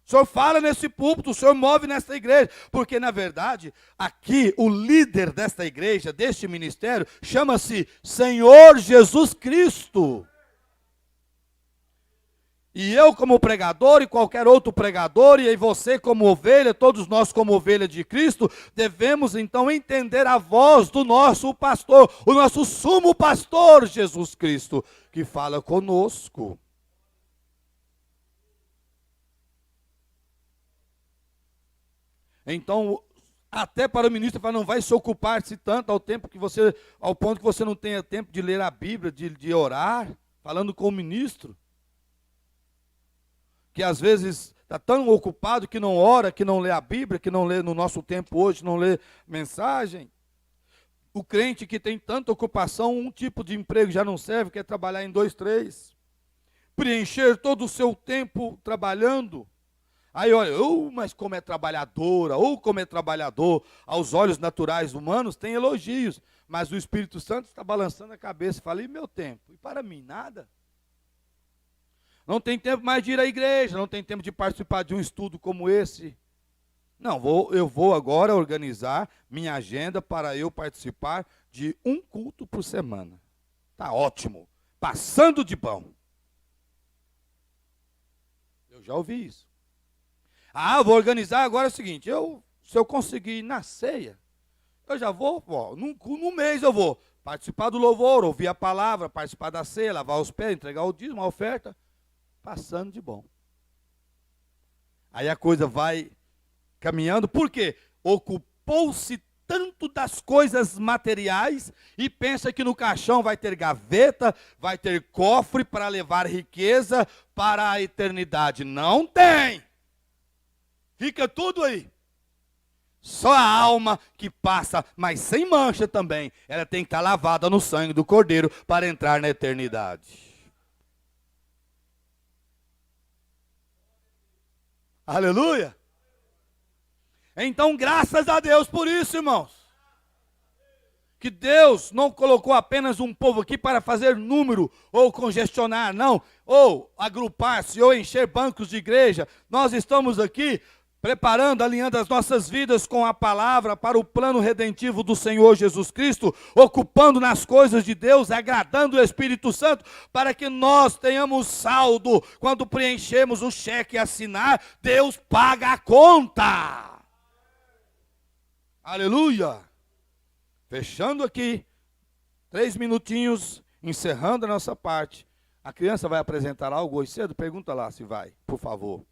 O Senhor fala nesse púlpito, o Senhor move nesta igreja, porque na verdade, aqui o líder desta igreja, deste ministério, chama-se Senhor Jesus Cristo. E eu como pregador e qualquer outro pregador, e aí você como ovelha, todos nós como ovelha de Cristo, devemos então entender a voz do nosso pastor, o nosso sumo pastor Jesus Cristo, que fala conosco. Então, até para o ministro, não vai se ocupar-se tanto ao ponto que você não tenha tempo de ler a Bíblia, de orar, falando com o ministro. Que às vezes está tão ocupado que não ora, que não lê a Bíblia, que não lê no nosso tempo hoje, não lê mensagem. O crente que tem tanta ocupação, um tipo de emprego já não serve, quer trabalhar em 2, 3. Preencher todo o seu tempo trabalhando. Aí olha, mas como é trabalhadora, ou como é trabalhador, aos olhos naturais humanos, tem elogios. Mas o Espírito Santo está balançando a cabeça e fala, e meu tempo? E para mim, nada? Não tem tempo mais de ir à igreja, não tem tempo de participar de um estudo como esse. Não, eu vou agora organizar minha agenda para eu participar de um culto por semana. Tá ótimo, passando de bom. Eu já ouvi isso. Vou organizar agora o seguinte, se eu conseguir ir na ceia, eu já vou, num mês eu vou participar do louvor, ouvir a palavra, participar da ceia, lavar os pés, entregar o dízimo, a oferta. Passando de bom. Aí a coisa vai caminhando, por quê? Ocupou-se tanto das coisas materiais e pensa que no caixão vai ter gaveta, vai ter cofre para levar riqueza para a eternidade. Não tem. Fica tudo aí. Só a alma que passa, mas sem mancha também, ela tem que estar lavada no sangue do Cordeiro para entrar na eternidade. Aleluia! Então, graças a Deus por isso, irmãos. Que Deus não colocou apenas um povo aqui para fazer número, ou congestionar, não, ou agrupar-se, ou encher bancos de igreja. Nós estamos aqui preparando, alinhando as nossas vidas com a palavra para o plano redentivo do Senhor Jesus Cristo, ocupando nas coisas de Deus, agradando o Espírito Santo, para que nós tenhamos saldo. Quando preenchemos o cheque e assinar, Deus paga a conta. Aleluia! Fechando aqui, 3 minutinhos, encerrando a nossa parte. A criança vai apresentar algo hoje cedo? Pergunta lá se vai, por favor.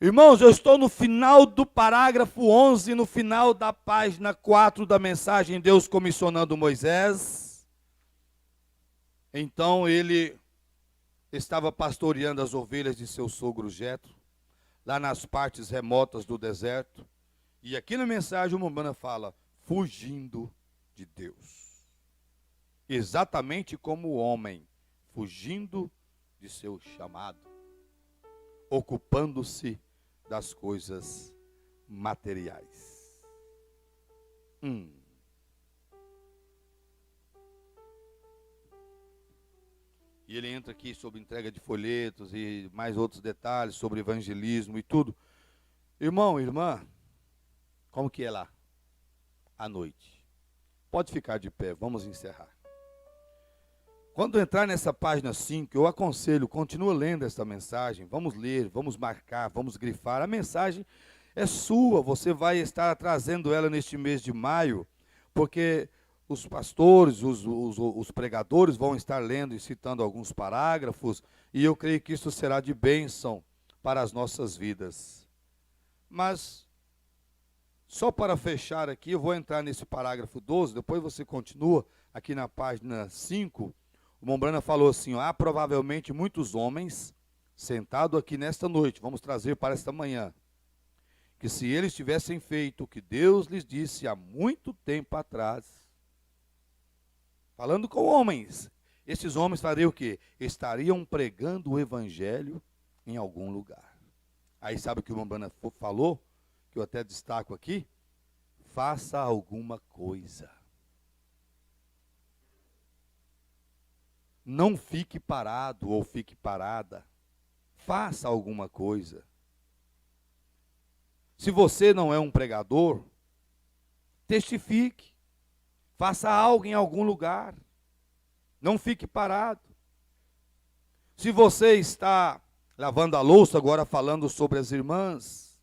Irmãos, eu estou no final do parágrafo 11, no final da página 4 da mensagem Deus comissionando Moisés. Então ele estava pastoreando as ovelhas de seu sogro Jetro, lá nas partes remotas do deserto. E aqui na mensagem o Mombrana fala, fugindo de Deus. Exatamente como o homem, fugindo de seu chamado, ocupando-se das coisas materiais. E ele entra aqui sobre entrega de folhetos e mais outros detalhes sobre evangelismo e tudo. Irmão, irmã, como que é lá? À noite. Pode ficar de pé, vamos encerrar. Quando entrar nessa página 5, eu aconselho, continua lendo essa mensagem, vamos ler, vamos marcar, vamos grifar. A mensagem é sua, você vai estar trazendo ela neste mês de maio, porque os pastores, os pregadores vão estar lendo e citando alguns parágrafos, e eu creio que isso será de bênção para as nossas vidas. Mas, só para fechar aqui, eu vou entrar nesse parágrafo 12, depois você continua aqui na página 5. O Mombrana falou assim, há provavelmente muitos homens sentados aqui nesta noite, vamos trazer para esta manhã, que se eles tivessem feito o que Deus lhes disse há muito tempo atrás, falando com homens, esses homens fariam o quê? Estariam pregando o evangelho em algum lugar. Aí sabe o que o Mombrana falou? Que eu até destaco aqui, faça alguma coisa. Não fique parado ou fique parada. Faça alguma coisa. Se você não é um pregador, testifique. Faça algo em algum lugar. Não fique parado. Se você está lavando a louça, agora falando sobre as irmãs,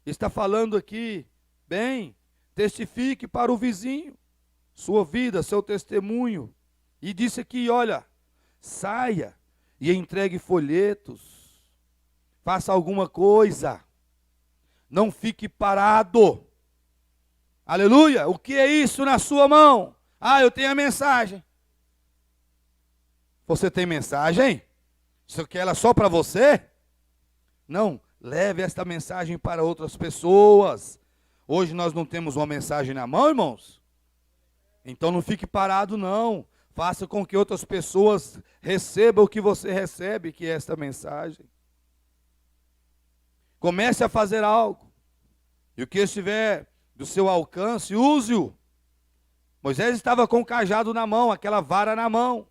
está falando aqui, bem, testifique para o vizinho, sua vida, seu testemunho. E disse aqui, olha, saia e entregue folhetos, faça alguma coisa, não fique parado. Aleluia, o que é isso na sua mão? Ah, eu tenho a mensagem. Você tem mensagem? Isso quer ela só para você? Não, leve esta mensagem para outras pessoas. Hoje nós não temos uma mensagem na mão, irmãos? Então não fique parado não. Faça com que outras pessoas recebam o que você recebe, que é esta mensagem. Comece a fazer algo. E o que estiver do seu alcance, use-o. Moisés estava com o cajado na mão, aquela vara na mão.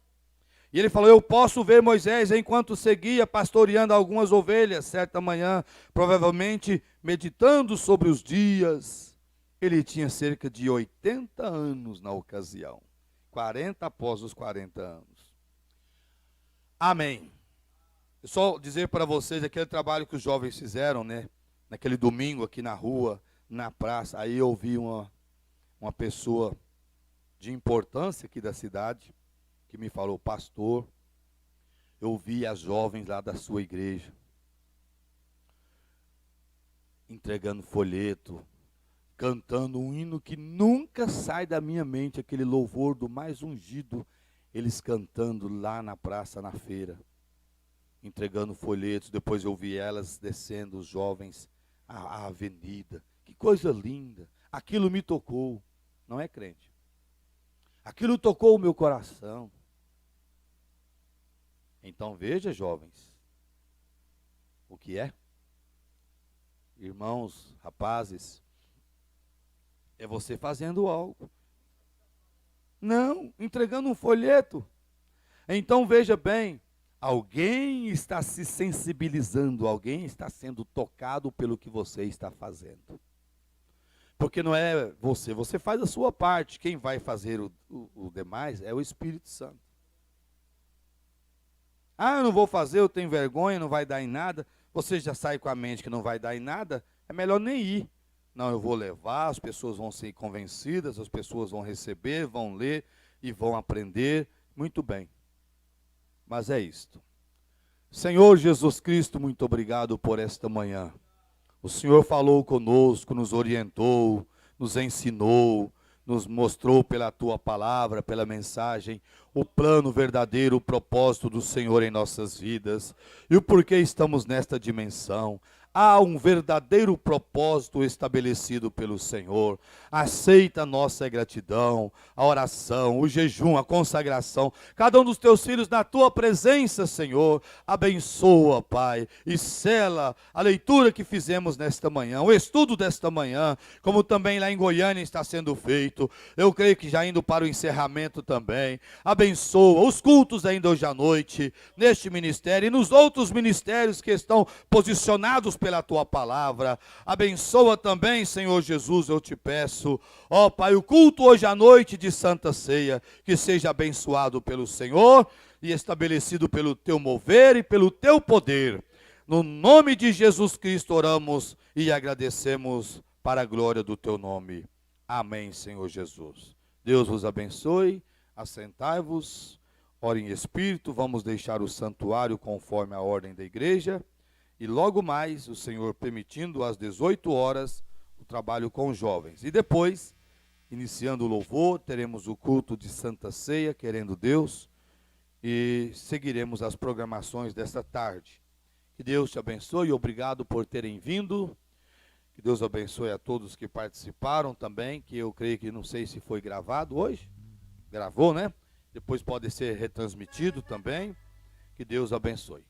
E ele falou, eu posso ver Moisés enquanto seguia pastoreando algumas ovelhas, certa manhã, provavelmente meditando sobre os dias. Ele tinha cerca de 80 anos na ocasião. 40 após os 40 anos. Amém. Só dizer para vocês aquele trabalho que os jovens fizeram, né? Naquele domingo aqui na rua, na praça. Aí eu vi uma pessoa de importância aqui da cidade, que me falou, pastor, eu vi as jovens lá da sua igreja, entregando folheto, cantando um hino que nunca sai da minha mente, aquele louvor do mais ungido, eles cantando lá na praça, na feira. entregando folhetos. Depois eu vi elas descendo, os jovens, a avenida. Que coisa linda. Aquilo me tocou. Não é, crente? Aquilo tocou o meu coração. Então veja, jovens, o que é? Irmãos, rapazes, é você fazendo algo. Não, entregando um folheto. Então veja bem, alguém está se sensibilizando, alguém está sendo tocado pelo que você está fazendo. Porque não é você faz a sua parte, quem vai fazer o demais é o Espírito Santo. Ah, eu não vou fazer, eu tenho vergonha, não vai dar em nada. Você já sai com a mente que não vai dar em nada, é melhor nem ir. Não, eu vou levar, as pessoas vão ser convencidas, as pessoas vão receber, vão ler e vão aprender. Muito bem. Mas é isto. Senhor Jesus Cristo, muito obrigado por esta manhã. O Senhor falou conosco, nos orientou, nos ensinou, nos mostrou pela tua palavra, pela mensagem, o plano verdadeiro, o propósito do Senhor em nossas vidas e o porquê estamos nesta dimensão. Há um verdadeiro propósito estabelecido pelo Senhor. Aceita a nossa gratidão, a oração, o jejum, a consagração. Cada um dos teus filhos na tua presença, Senhor. Abençoa, Pai, e sela a leitura que fizemos nesta manhã, o estudo desta manhã, como também lá em Goiânia está sendo feito. Eu creio que já indo para o encerramento também. Abençoa os cultos ainda hoje à noite, neste ministério e nos outros ministérios que estão posicionados pela tua palavra. Abençoa também, Senhor Jesus, eu te peço, ó Pai, o culto hoje à noite de Santa Ceia, que seja abençoado pelo Senhor e estabelecido pelo teu mover e pelo teu poder. No nome de Jesus Cristo oramos e agradecemos para a glória do teu nome. Amém, Senhor Jesus. Deus vos abençoe, assentai-vos, ore em espírito, vamos deixar o santuário conforme a ordem da igreja. E logo mais, o Senhor permitindo, às 18 horas, o trabalho com os jovens. E depois, iniciando o louvor, teremos o culto de Santa Ceia, querendo Deus, e seguiremos as programações desta tarde. Que Deus te abençoe e obrigado por terem vindo. Que Deus abençoe a todos que participaram também, que eu creio que não sei se foi gravado hoje. Gravou, né? Depois pode ser retransmitido também. Que Deus abençoe.